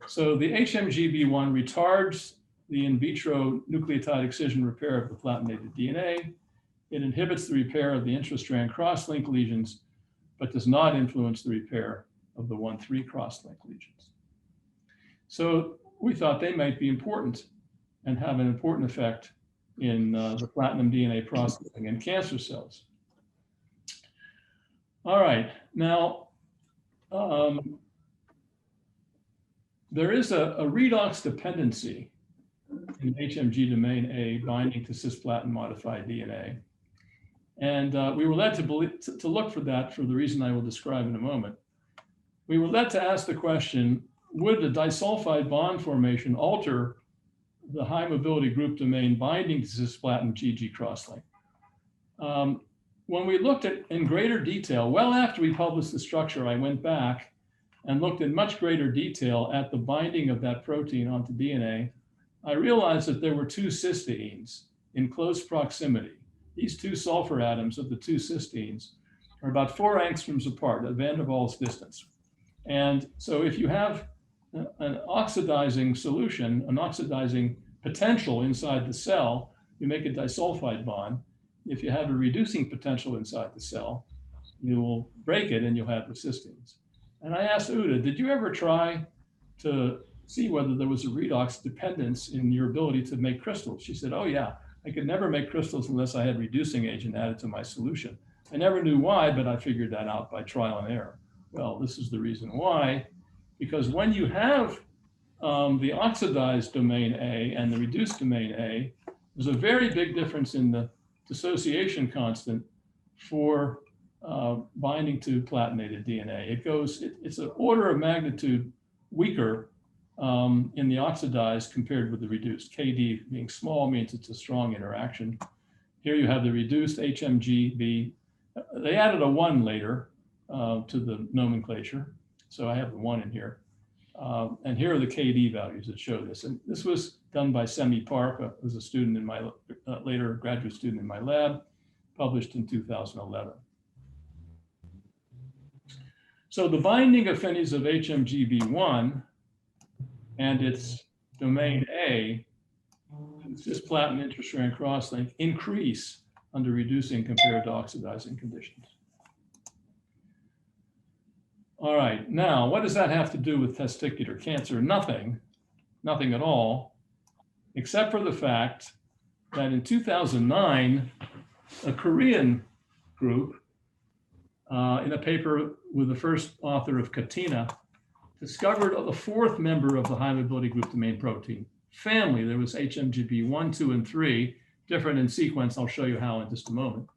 So the HMGB1 retards the in vitro nucleotide excision repair of the platinated DNA. It inhibits the repair of the intrastrand cross-link lesions but does not influence the repair of the 1,3 cross-linked lesions. So we thought they might be important and have an important effect in the platinum DNA processing in cancer cells. All right, now there is a redox dependency in HMG domain A binding to cisplatin modified DNA. And we were led to look for that for the reason I will describe in a moment. We were led to ask the question, would the disulfide bond formation alter the high mobility group domain binding to cisplatin GG crosslink? When we looked at in greater detail, well after we published the structure, I went back and looked in much greater detail at the binding of that protein onto DNA. I realized that there were two cysteines in close proximity. These two sulfur atoms of the two cysteines are about 4 angstroms apart at van der Waals distance. And so if you have an oxidizing solution, an oxidizing potential inside the cell, you make a disulfide bond. If you have a reducing potential inside the cell, you will break it and you'll have the cysteines. And I asked Uda, did you ever try to see whether there was a redox dependence in your ability to make crystals? She said, oh yeah, I could never make crystals unless I had reducing agent added to my solution. I never knew why, but I figured that out by trial and error. Well, this is the reason why, because when you have the oxidized domain A and the reduced domain A, there's a very big difference in the dissociation constant for binding to platinated DNA. It's an order of magnitude weaker in the oxidized compared with the reduced. KD being small means it's a strong interaction. Here you have the reduced HMGB. They added a 1 later to the nomenclature. So I have the 1 in here. And here are the KD values that show this. And this was done by Semi Park, who was a student in my, later graduate student in my lab, published in 2011. So the binding affinities of HMGB1 and its domain A, cisplatin interstrand crosslink, increase under reducing compared to oxidizing conditions. All right, now what does that have to do with testicular cancer? Nothing at all, except for the fact that in 2009, a Korean group in a paper with the first author of Katina discovered the 4th member of the high mobility group domain protein family. There was HMGB 1, 2, and 3, different in sequence. I'll show you how in just a moment.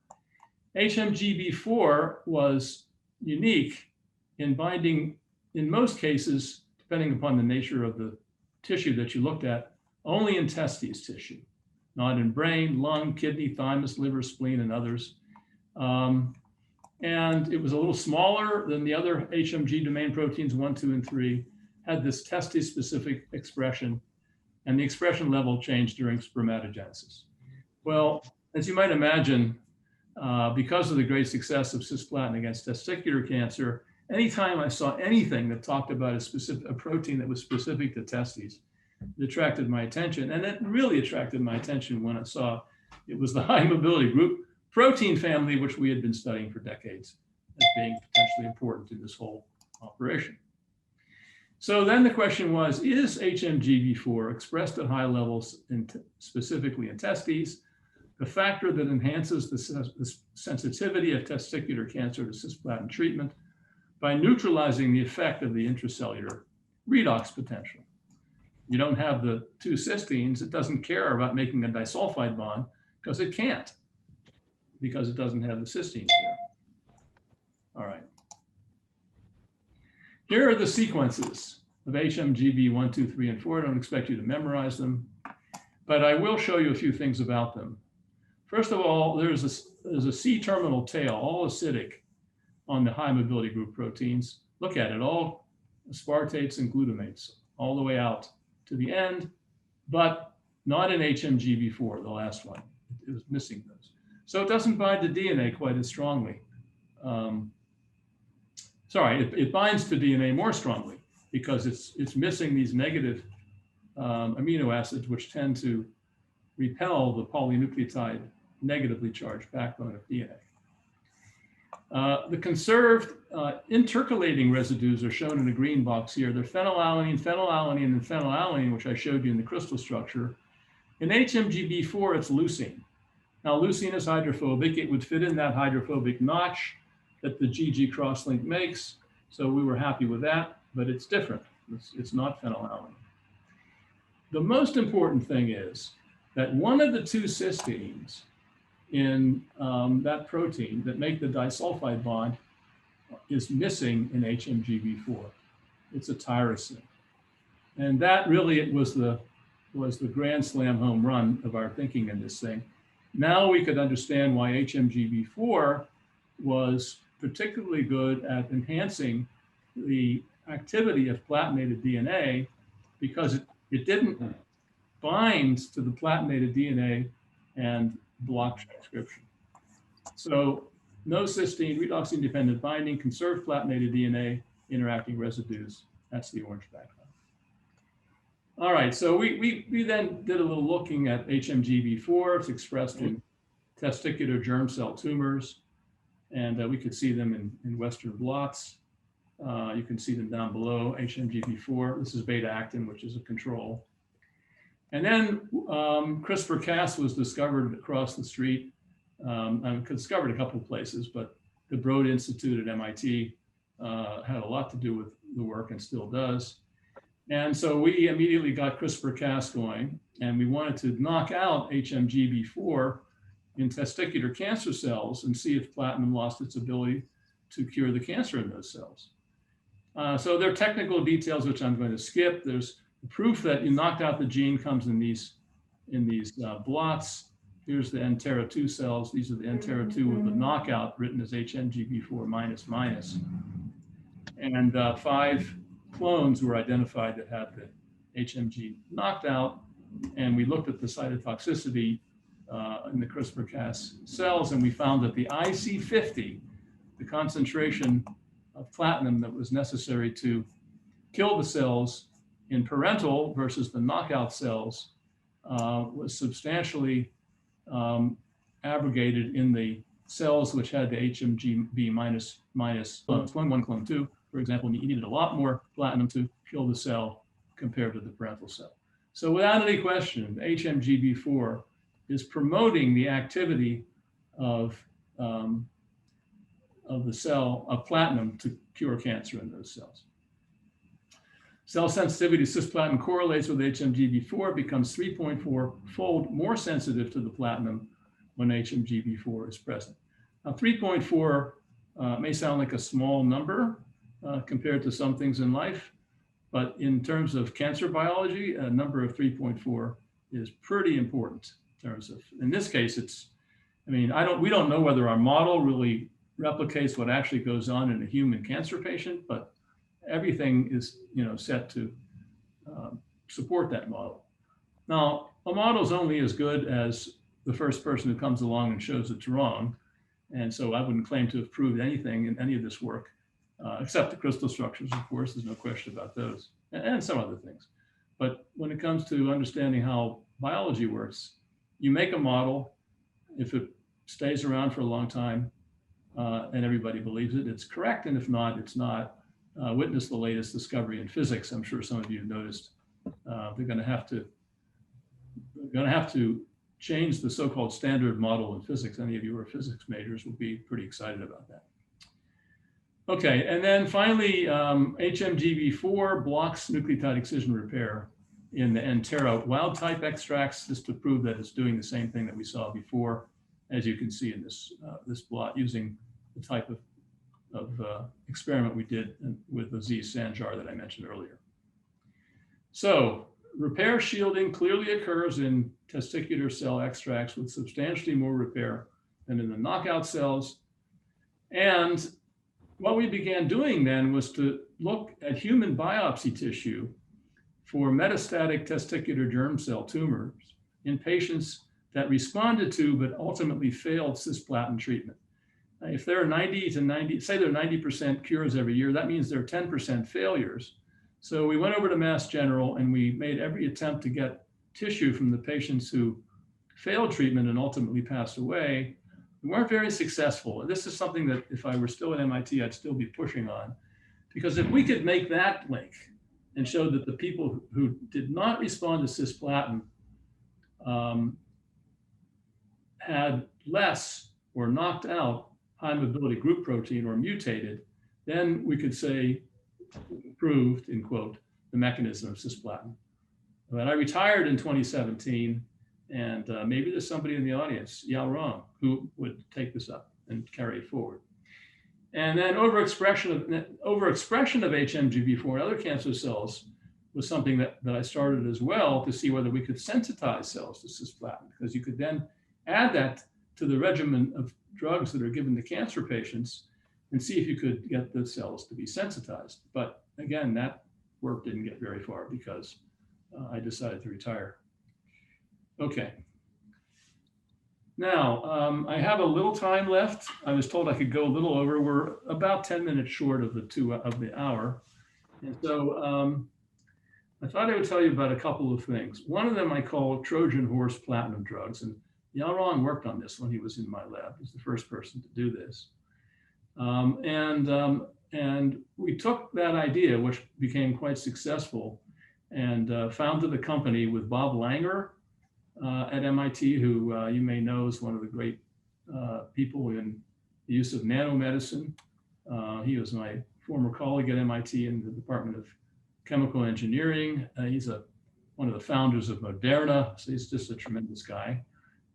HMGB4 was unique in binding, in most cases, depending upon the nature of the tissue that you looked at, only in testes tissue, not in brain, lung, kidney, thymus, liver, spleen, and others. And it was a little smaller than the other HMG domain proteins 1, 2, and 3, had this testis-specific expression, and the expression level changed during spermatogenesis. Well, as you might imagine, because of the great success of cisplatin against testicular cancer, anytime I saw anything that talked about a protein that was specific to testes, it attracted my attention. And it really attracted my attention when I saw it was the high mobility group protein family, which we had been studying for decades as being potentially important in this whole operation. So then the question was, is HMGB4 expressed at high levels, specifically in testes, the factor that enhances the sensitivity of testicular cancer to cisplatin treatment by neutralizing the effect of the intracellular redox potential? You don't have the two cysteines, it doesn't care about making a disulfide bond because it can't, because it doesn't have the cysteines there. All right. Here are the sequences of HMGB 1, 2, 3, and 4. I don't expect you to memorize them, but I will show you a few things about them. First of all, there's a C-terminal tail, all acidic on the high mobility group proteins. Look at it, all aspartates and glutamates, all the way out to the end, but not in HMGB4, the last one. It was missing those. So it doesn't bind to DNA quite as strongly. It binds to DNA more strongly because it's missing these negative amino acids, which tend to repel the polynucleotide negatively charged backbone of DNA. The conserved intercalating residues are shown in the green box here. They're phenylalanine, phenylalanine, and phenylalanine, which I showed you in the crystal structure. In HMGB4, it's leucine. Now, leucine is hydrophobic. It would fit in that hydrophobic notch that the GG crosslink makes. So we were happy with that, but it's different. It's not phenylalanine. The most important thing is that one of the two cysteines in that protein that make the disulfide bond is missing in HMGB4. It's a tyrosine. And that really was the grand slam home run of our thinking in this thing. Now we could understand why HMGB4 was particularly good at enhancing the activity of platinated DNA, because it didn't bind to the platinated DNA and block transcription. So no cysteine, redox dependent binding, conserved platinated DNA, interacting residues. That's the orange background. All right, so we then did a little looking at HMGB4. It's expressed in testicular germ cell tumors, and we could see them in Western blots. You can see them down below, HMGB4. This is beta-actin, which is a control. And then CRISPR-Cas was discovered across the street. Discovered a couple of places, but the Broad Institute at MIT had a lot to do with the work and still does. And so we immediately got CRISPR-Cas going, and we wanted to knock out HMGB4 in testicular cancer cells and see if platinum lost its ability to cure the cancer in those cells. So there are technical details which I'm going to skip. There's proof that you knocked out the gene comes in these blots. Here's the Entera2 cells. These are the Entera2 with the knockout written as HMGB4 -. And 5 clones were identified that had the HMG knocked out. And we looked at the cytotoxicity in the CRISPR-Cas cells, and we found that the IC50, the concentration of platinum that was necessary to kill the cells in parental versus the knockout cells, was substantially abrogated in the cells which had the HMGB clones 1, clone 2, for example, and you needed a lot more platinum to kill the cell compared to the parental cell. So without any question, HMGB4 is promoting the activity of the cell of platinum to cure cancer in those cells. Cell sensitivity to cisplatin correlates with HMGB4, becomes 3.4-fold more sensitive to the platinum when HMGB4 is present. Now, 3.4 may sound like a small number compared to some things in life, but in terms of cancer biology, a number of 3.4 is pretty important in terms of, in this case, it's, I mean, we don't know whether our model really replicates what actually goes on in a human cancer patient, but everything is, set to support that model. Now, a model is only as good as the first person who comes along and shows it's wrong. And so I wouldn't claim to have proved anything in any of this work, except the crystal structures, of course, there's no question about those, and some other things. But when it comes to understanding how biology works, you make a model. If it stays around for a long time and everybody believes it, it's correct. And if not, it's not. Witness the latest discovery in physics. I'm sure some of you have noticed they're going to have to change the so-called standard model in physics. Any of you who are physics majors will be pretty excited about that. Okay, and then finally, HMGB4 blocks nucleotide excision repair in the Entera wild type extracts, just to prove that it's doing the same thing that we saw before, as you can see in this plot, using the type of experiment we did with the Z Sanjar that I mentioned earlier. So repair shielding clearly occurs in testicular cell extracts with substantially more repair than in the knockout cells. And what we began doing then was to look at human biopsy tissue for metastatic testicular germ cell tumors in patients that responded to but ultimately failed cisplatin treatment. If there are 90% cures every year, that means there are 10% failures. So we went over to Mass General and we made every attempt to get tissue from the patients who failed treatment and ultimately passed away. We weren't very successful. And this is something that if I were still at MIT, I'd still be pushing on. Because if we could make that link and show that the people who did not respond to cisplatin had less or knocked out high mobility group protein or mutated, then we could say proved, in quote, the mechanism of cisplatin. But I retired in 2017, and maybe there's somebody in the audience, Yao Rong, who would take this up and carry it forward. And then overexpression of HMGB4 and other cancer cells was something that I started as well to see whether we could sensitize cells to cisplatin, because you could then add that to the regimen of drugs that are given to cancer patients and see if you could get the cells to be sensitized. But again, that work didn't get very far because I decided to retire. Okay. Now, I have a little time left. I was told I could go a little over. We're about 10 minutes short of the hour. And so I thought I would tell you about a couple of things. One of them I call Trojan horse platinum drugs. And Yao Rong worked on this when he was in my lab. He's the first person to do this. And we took that idea, which became quite successful, and founded a company with Bob Langer at MIT, who you may know is one of the great people in the use of nanomedicine. He was my former colleague at MIT in the Department of Chemical Engineering. He's one of the founders of Moderna, so he's just a tremendous guy.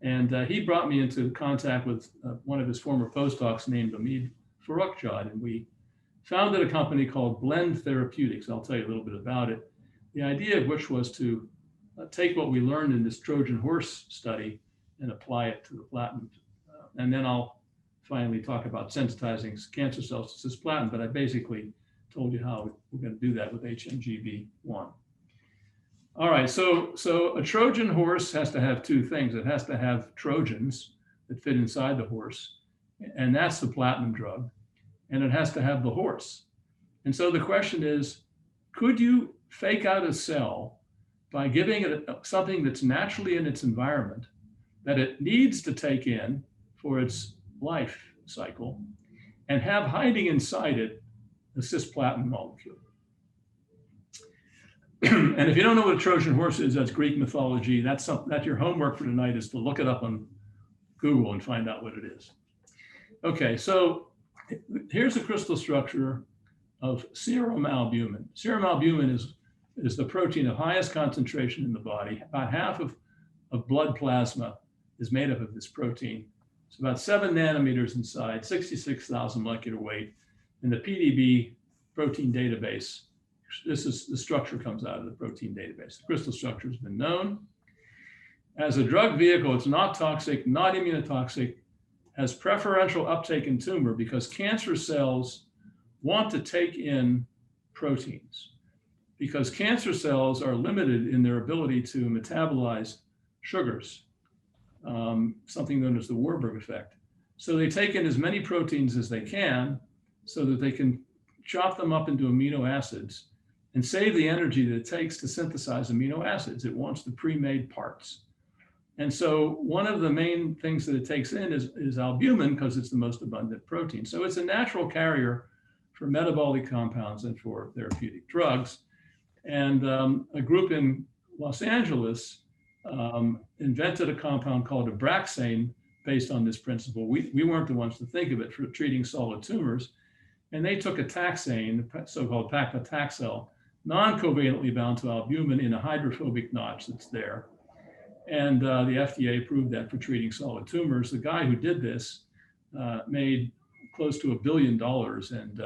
And he brought me into contact with one of his former postdocs named Omid Farrokhzad, and we founded a company called Blend Therapeutics. I'll tell you a little bit about it. The idea of which was to take what we learned in this Trojan horse study and apply it to the platinum. And then I'll finally talk about sensitizing cancer cells to cisplatin, but I basically told you how we're going to do that with HMGB1. All right, so a Trojan horse has to have two things. It has to have Trojans that fit inside the horse, and that's the platinum drug, and it has to have the horse. And so the question is, could you fake out a cell by giving it something that's naturally in its environment that it needs to take in for its life cycle, and have hiding inside it a cisplatin molecule? And if you don't know what a Trojan horse is, that's Greek mythology. That's your homework for tonight, is to look it up on Google and find out what it is. Okay, so here's the crystal structure of serum albumin. Serum albumin is the protein of highest concentration in the body. About half of blood plasma is made up of this protein. It's about 7 nanometers inside, 66,000 molecular weight. In the PDB protein database, this is the structure comes out of the protein database. The crystal structure has been known. As a drug vehicle, it's not toxic, not immunotoxic, has preferential uptake in tumor because cancer cells want to take in proteins, because cancer cells are limited in their ability to metabolize sugars, something known as the Warburg effect. So they take in as many proteins as they can so that they can chop them up into amino acids and save the energy that it takes to synthesize amino acids. It wants the pre-made parts. And so one of the main things that it takes in is albumin, because it's the most abundant protein. So it's a natural carrier for metabolic compounds and for therapeutic drugs. And a group in Los Angeles invented a compound called Abraxane based on this principle. We weren't the ones to think of it for treating solid tumors. And they took a taxane, so-called paclitaxel, non-covalently bound to albumin in a hydrophobic notch that's there. And the FDA approved that for treating solid tumors. The guy who did this made close to $1 billion and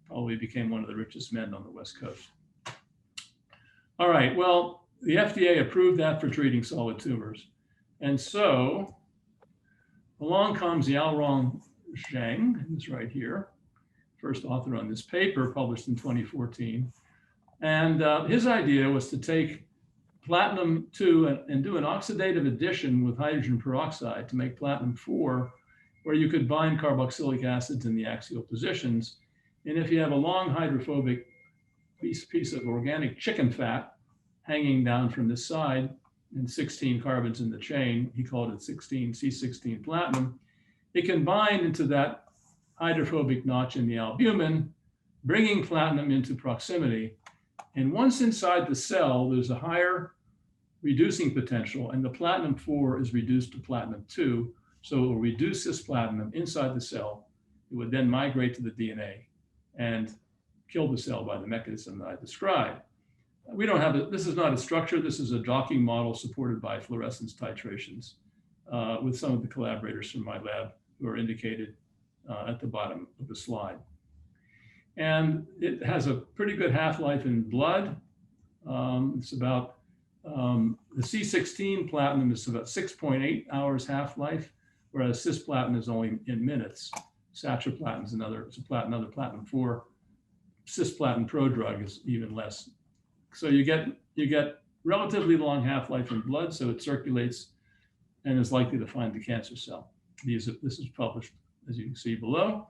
probably became one of the richest men on the West Coast. All right, well, the FDA approved that for treating solid tumors. And so along comes Yaorong Zheng, who's right here, first author on this paper, published in 2014. And his idea was to take platinum-2 and do an oxidative addition with hydrogen peroxide to make platinum-4, where you could bind carboxylic acids in the axial positions. And if you have a long hydrophobic piece of organic chicken fat hanging down from this side and 16 carbons in the chain, he called it C16 platinum, it can bind into that hydrophobic notch in the albumin, bringing platinum into proximity. And once inside the cell, there's a higher reducing potential, and the platinum-4 is reduced to platinum-2. So it will reduce cisplatin inside the cell. It would then migrate to the DNA and kill the cell by the mechanism that I described. We don't have this is not a structure. This is a docking model supported by fluorescence titrations with some of the collaborators from my lab who are indicated at the bottom of the slide. And it has a pretty good half-life in blood. It's about, the C16 platinum is about 6.8 hours half-life, whereas cisplatin is only in minutes. Satraplatin is another platinum-4. Cisplatin prodrug is even less. So you get relatively long half-life in blood, so it circulates and is likely to find the cancer cell. This is published, as you can see below.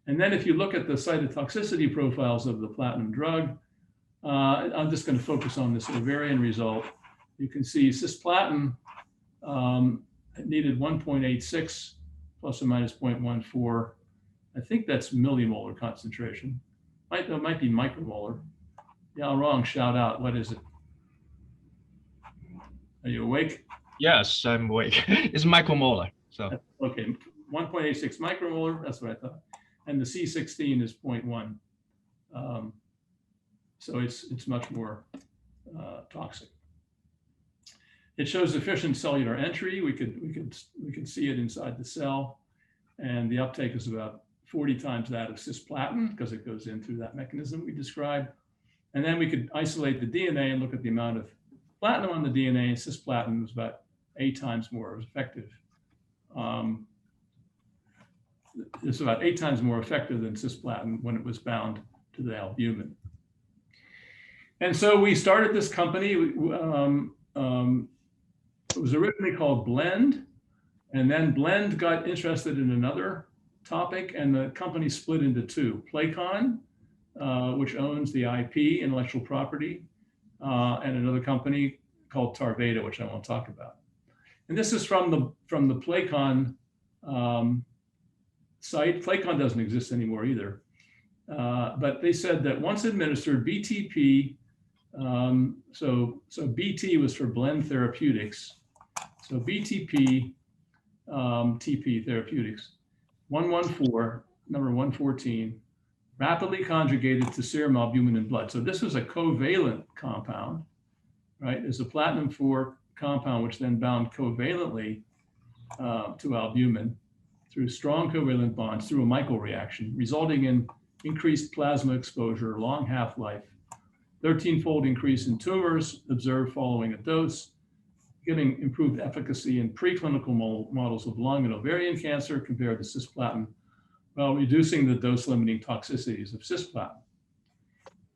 And then if you look at the cytotoxicity profiles of the platinum drug, I'm just going to focus on this ovarian result. You can see cisplatin needed 1.86 plus or minus 0.14. I think that's millimolar concentration. It might be micromolar. Yeah, I'm wrong. Shout out. What is it? Are you awake? Yes, I'm awake. It's micromolar. So okay, 1.86 micromolar. That's what I thought. And the C16 is 0.1. So it's much more toxic. It shows efficient cellular entry. We could see it inside the cell, and the uptake is about 40 times that of cisplatin because it goes in through that mechanism we described. And then we could isolate the DNA and look at the amount of platinum on the DNA, and cisplatin was about 8 times more effective. It's about 8 times more effective than cisplatin when it was bound to the albumin. And so we started this company. It was originally called Blend, and then Blend got interested in another topic, and the company split into two. Playcon, which owns the IP, intellectual property, and another company called Tarveda, which I won't talk about. And this is from the Playcon site. Playcon doesn't exist anymore either. But they said that once administered, BTP, so BT was for Blend Therapeutics. So BTP, TP Therapeutics, 114, number 114, rapidly conjugated to serum albumin in blood. So this was a covalent compound, right? It's a platinum-4 compound, which then bound covalently to albumin through strong covalent bonds through a Michael reaction, resulting in increased plasma exposure, long half-life, 13-fold increase in tumors observed following a dose, giving improved efficacy in preclinical models of lung and ovarian cancer compared to cisplatin, while reducing the dose-limiting toxicities of cisplatin.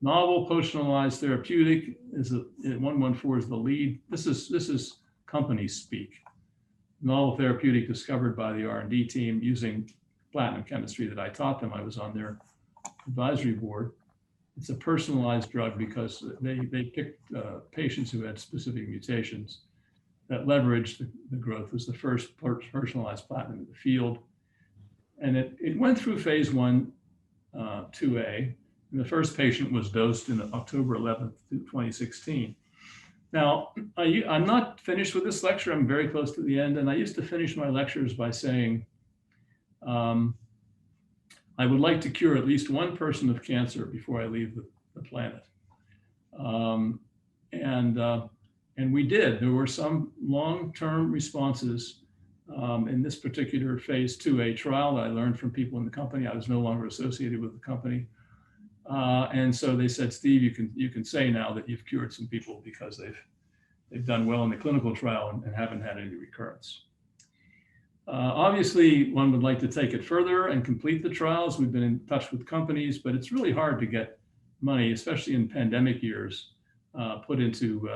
Novel post-analyzed therapeutic is 114 is the lead. This is company speak. Novel therapeutic discovered by the R&D team using platinum chemistry that I taught them. I was on their advisory board. It's a personalized drug because they picked patients who had specific mutations that leveraged the growth. It was the first personalized platinum in the field. And it went through phase 1, 2A. And the first patient was dosed in October 11th, 2016. Now, I'm not finished with this lecture. I'm very close to the end. And I used to finish my lectures by saying, I would like to cure at least one person of cancer before I leave the planet. And we did. There were some long-term responses in this particular phase 2A trial that I learned from people in the company. I was no longer associated with the company. And so they said, Steve, you can say now that you've cured some people because they've done well in the clinical trial and haven't had any recurrence. Obviously, one would like to take it further and complete the trials. We've been in touch with companies, but it's really hard to get money, especially in pandemic years, put into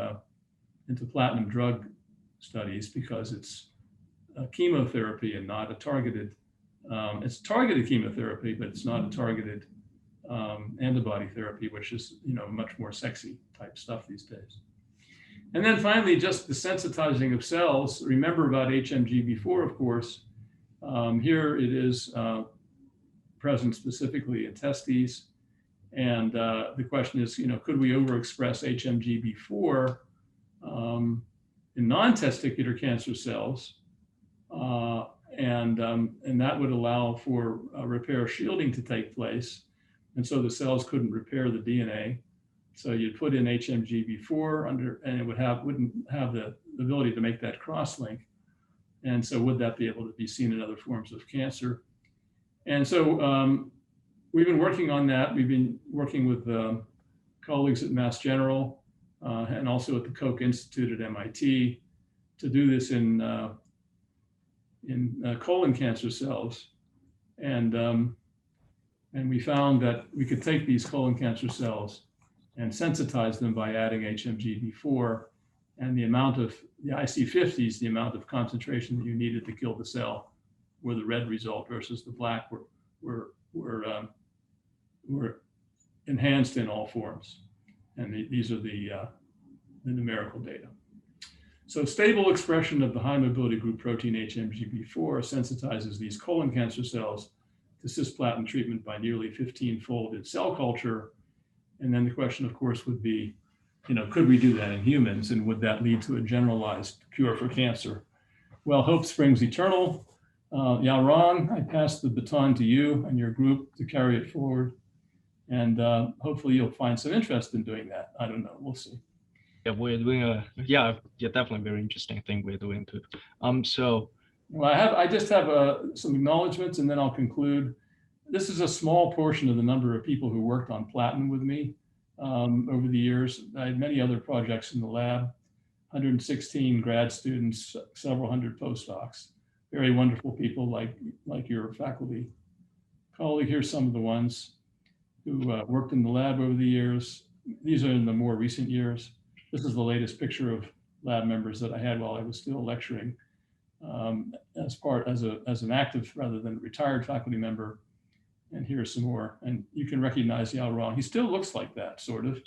platinum drug studies because it's a chemotherapy and not a targeted, it's targeted chemotherapy, but it's not a targeted antibody therapy, which is, much more sexy type stuff these days. And then finally, just the sensitizing of cells. Remember about HMG before, of course. Here it is present specifically in testes. And the question is, could we overexpress HMGB4 in non-testicular cancer cells? And that would allow for repair shielding to take place. And so the cells couldn't repair the DNA. So you'd put in HMGB4 and it wouldn't have the ability to make that cross-link. And so would that be able to be seen in other forms of cancer? And so we've been working on that. We've been working with colleagues at Mass General and also at the Koch Institute at MIT to do this in colon cancer cells. And we found that we could take these colon cancer cells and sensitize them by adding HMGB4, and the amount of the IC50s, the amount of concentration that you needed to kill the cell, were the red result versus the black were enhanced in all forms. And these are the numerical data. So stable expression of the high mobility group protein HMGB4 sensitizes these colon cancer cells to cisplatin treatment by nearly 15-fold in cell culture. And then the question, of course, would be, could we do that in humans, and would that lead to a generalized cure for cancer? Well, hope springs eternal. Yaorong, I pass the baton to you and your group to carry it forward. And hopefully you'll find some interest in doing that. I don't know, we'll see. Yeah, we're doing definitely very interesting thing we're doing too. Well, I just have some acknowledgements and then I'll conclude. This is a small portion of the number of people who worked on platinum with me over the years. I had many other projects in the lab, 116 grad students, several hundred postdocs, very wonderful people like your faculty colleague. Here's some of the ones who worked in the lab over the years. These are in the more recent years. This is the latest picture of lab members that I had while I was still lecturing as an active rather than retired faculty member. And here's some more. And you can recognize Yaorong. He still looks like that, sort of.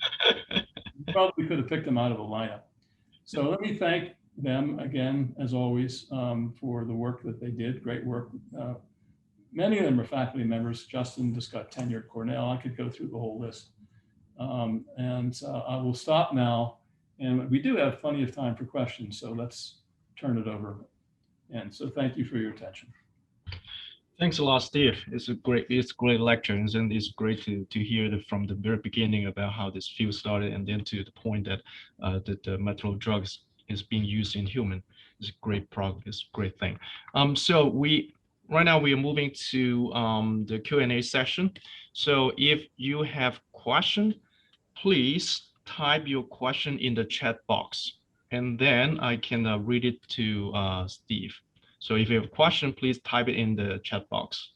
You probably could have picked him out of a lineup. So let me thank them again, as always, for the work that they did. Great work. Many of them are faculty members. Justin just got tenure at Cornell. I could go through the whole list. I will stop now. And we do have plenty of time for questions, so let's turn it over. And so thank you for your attention. Thanks a lot, Steve. It's a great lecture, and it's great to hear from the very beginning about how this field started, and then to the point that the metal drugs is being used in human. It's a great progress, great thing. So right now we are moving to the Q&A session. So if you have question, please type your question in the chat box, and then I can read it to Steve. So if you have a question, please type it in the chat box.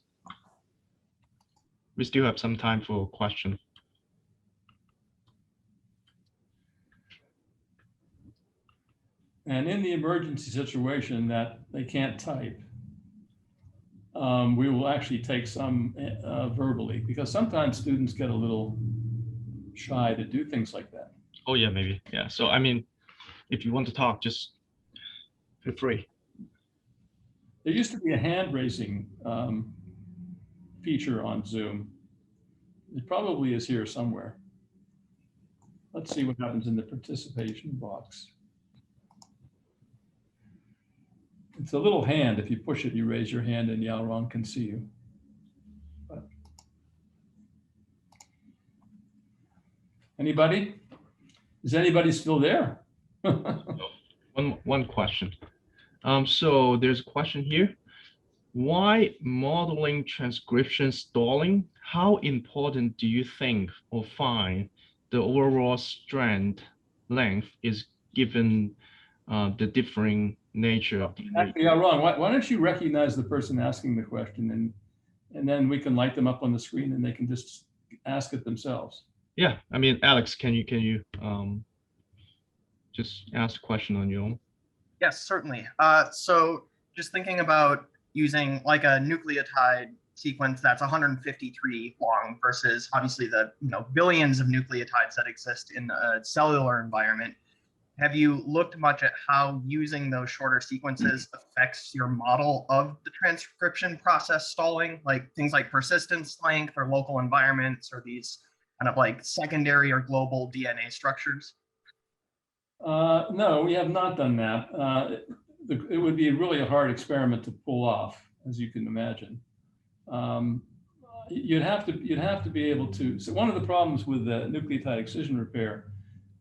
We still have some time for questions. And in the emergency situation that they can't type, we will actually take some verbally, because sometimes students get a little shy to do things like that. Oh yeah, maybe, yeah. So I mean, if you want to talk, just feel free. There used to be a hand-raising feature on Zoom. It probably is here somewhere. Let's see what happens in the participation box. It's a little hand. If you push it, you raise your hand and Yaorong can see you. But anybody? Is anybody still there? One question. So there's a question here. Why modeling transcription stalling? How important do you think or find the overall strand length is given the differing nature of the Yaorong, why don't you recognize the person asking the question, and then we can light them up on the screen and they can just ask it themselves. Yeah, I mean, Alex, can you just ask the question on your own? Yes, certainly. So just thinking about using like a nucleotide sequence that's 153 long versus obviously the billions of nucleotides that exist in a cellular environment, have you looked much at how using those shorter sequences affects your model of the transcription process stalling, like things like persistence length or local environments or these kind of like secondary or global DNA structures? No, we have not done that. It would be really a hard experiment to pull off, as you can imagine. You'd have to be able to. So one of the problems with the nucleotide excision repair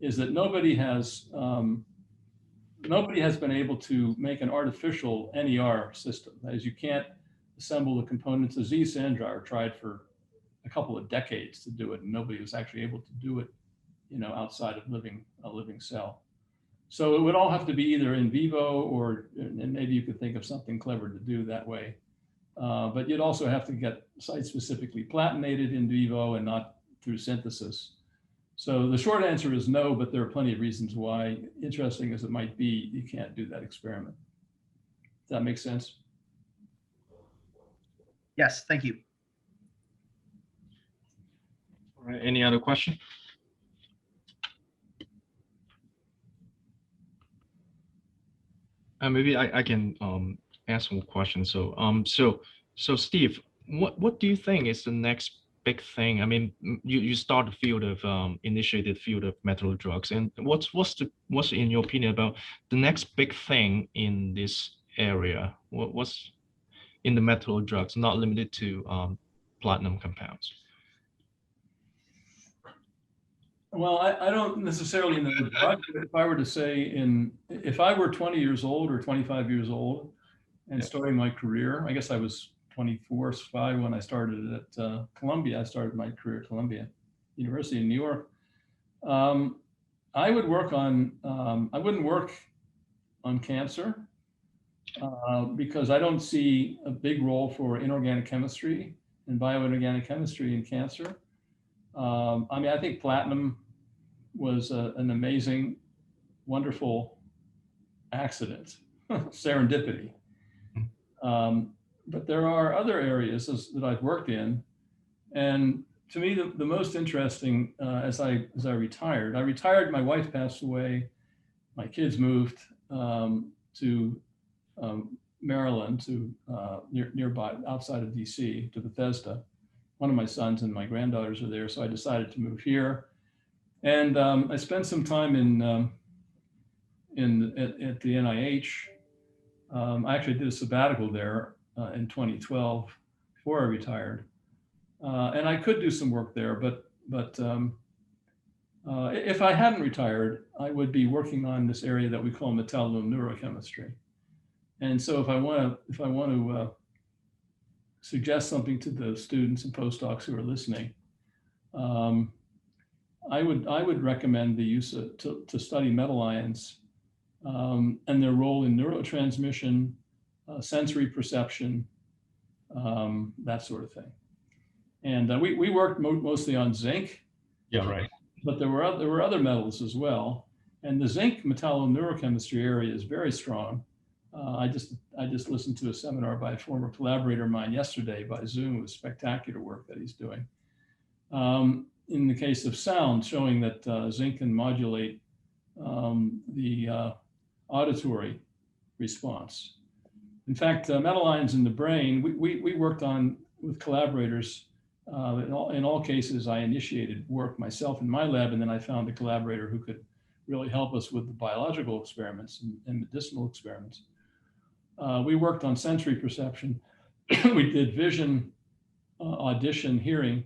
is that nobody has been able to make an artificial NER system. That is, you can't assemble the components. The Z Sandra tried for a couple of decades to do it, and nobody was actually able to do it, outside of a living cell. So it would all have to be either in vivo, or and maybe you could think of something clever to do that way. But you'd also have to get site-specifically platinated in vivo and not through synthesis. So the short answer is no, but there are plenty of reasons why, interesting as it might be, you can't do that experiment. Does that make sense? Yes, thank you. All right, any other question? Maybe I can ask one question. So so Steve, what do you think is the next big thing? I mean, you start the field of initiated field of metal drugs, and what's in your opinion about the next big thing in this area? What's in the metal drugs, not limited to platinum compounds? Well, I don't necessarily know the drug, but if I were to say if I were 20 years old or 25 years old and starting my career, I guess I was 24, 5 when I started at Columbia. I started my career at Columbia University in New York. I would work on, I wouldn't work on cancer because I don't see a big role for inorganic chemistry and bioinorganic chemistry in cancer. I mean, I think platinum was an amazing, wonderful accident, serendipity. But there are other areas that I've worked in, and to me, the most interesting as I retired, my wife passed away, my kids moved to Maryland, to nearby, outside of DC, to Bethesda. One of my sons and my granddaughters are there, so I decided to move here. And I spent some time at the NIH. I actually did a sabbatical there in 2012 before I retired. And I could do some work there, but if I hadn't retired, I would be working on this area that we call metalloom neurochemistry. And so if I want to suggest something to the students and postdocs who are listening, I would recommend the use of to study metal ions and their role in neurotransmission, sensory perception, that sort of thing. And we worked mostly on zinc. Yeah, right. But there were other metals as well, and the zinc metalloom neurochemistry area is very strong. I just listened to a seminar by a former collaborator of mine yesterday by Zoom. It was spectacular work that he's doing. In the case of sound, showing that zinc can modulate the auditory response. In fact, metal ions in the brain, we worked on with collaborators. In all cases, I initiated work myself in my lab, and then I found a collaborator who could really help us with the biological experiments and medicinal experiments. We worked on sensory perception. We did vision, audition, hearing,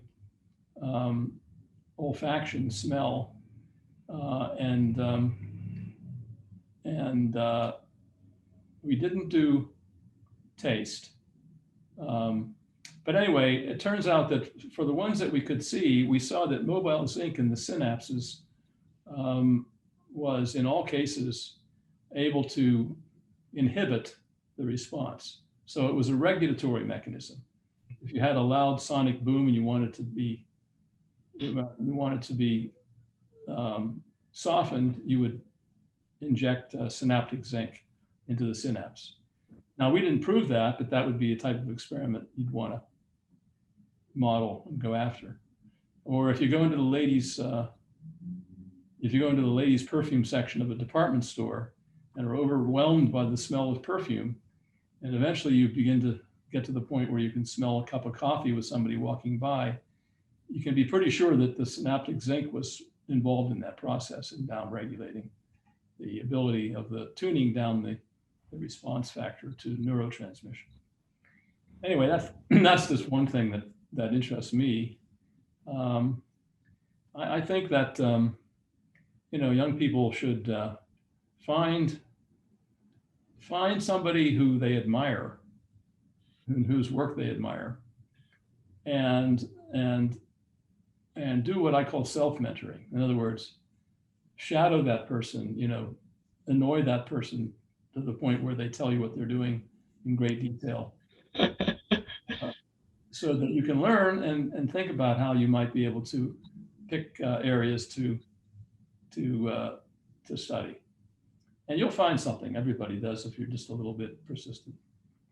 olfaction, smell, and we didn't do taste. But anyway, it turns out that for the ones that we could see, we saw that mobile zinc in the synapses was in all cases able to inhibit the response. So it was a regulatory mechanism. If you had a loud sonic boom and you wanted to be softened, you would inject synaptic zinc into the synapse. Now, we didn't prove that, but that would be a type of experiment you'd want to model and go after. Or if you go into the lady's if you go into the ladies' perfume section of a department store and are overwhelmed by the smell of perfume, and eventually you begin to get to the point where you can smell a cup of coffee with somebody walking by, you can be pretty sure that the synaptic zinc was involved in that process in down-regulating the ability of the tuning down the response factor to neurotransmission. Anyway, that's just one thing that interests me. I think that young people should find somebody who they admire, and whose work they admire, and do what I call self-mentoring. In other words, shadow that person, annoy that person to the point where they tell you what they're doing in great detail, so that you can learn and think about how you might be able to pick areas to study. And you'll find something. Everybody does if you're just a little bit persistent.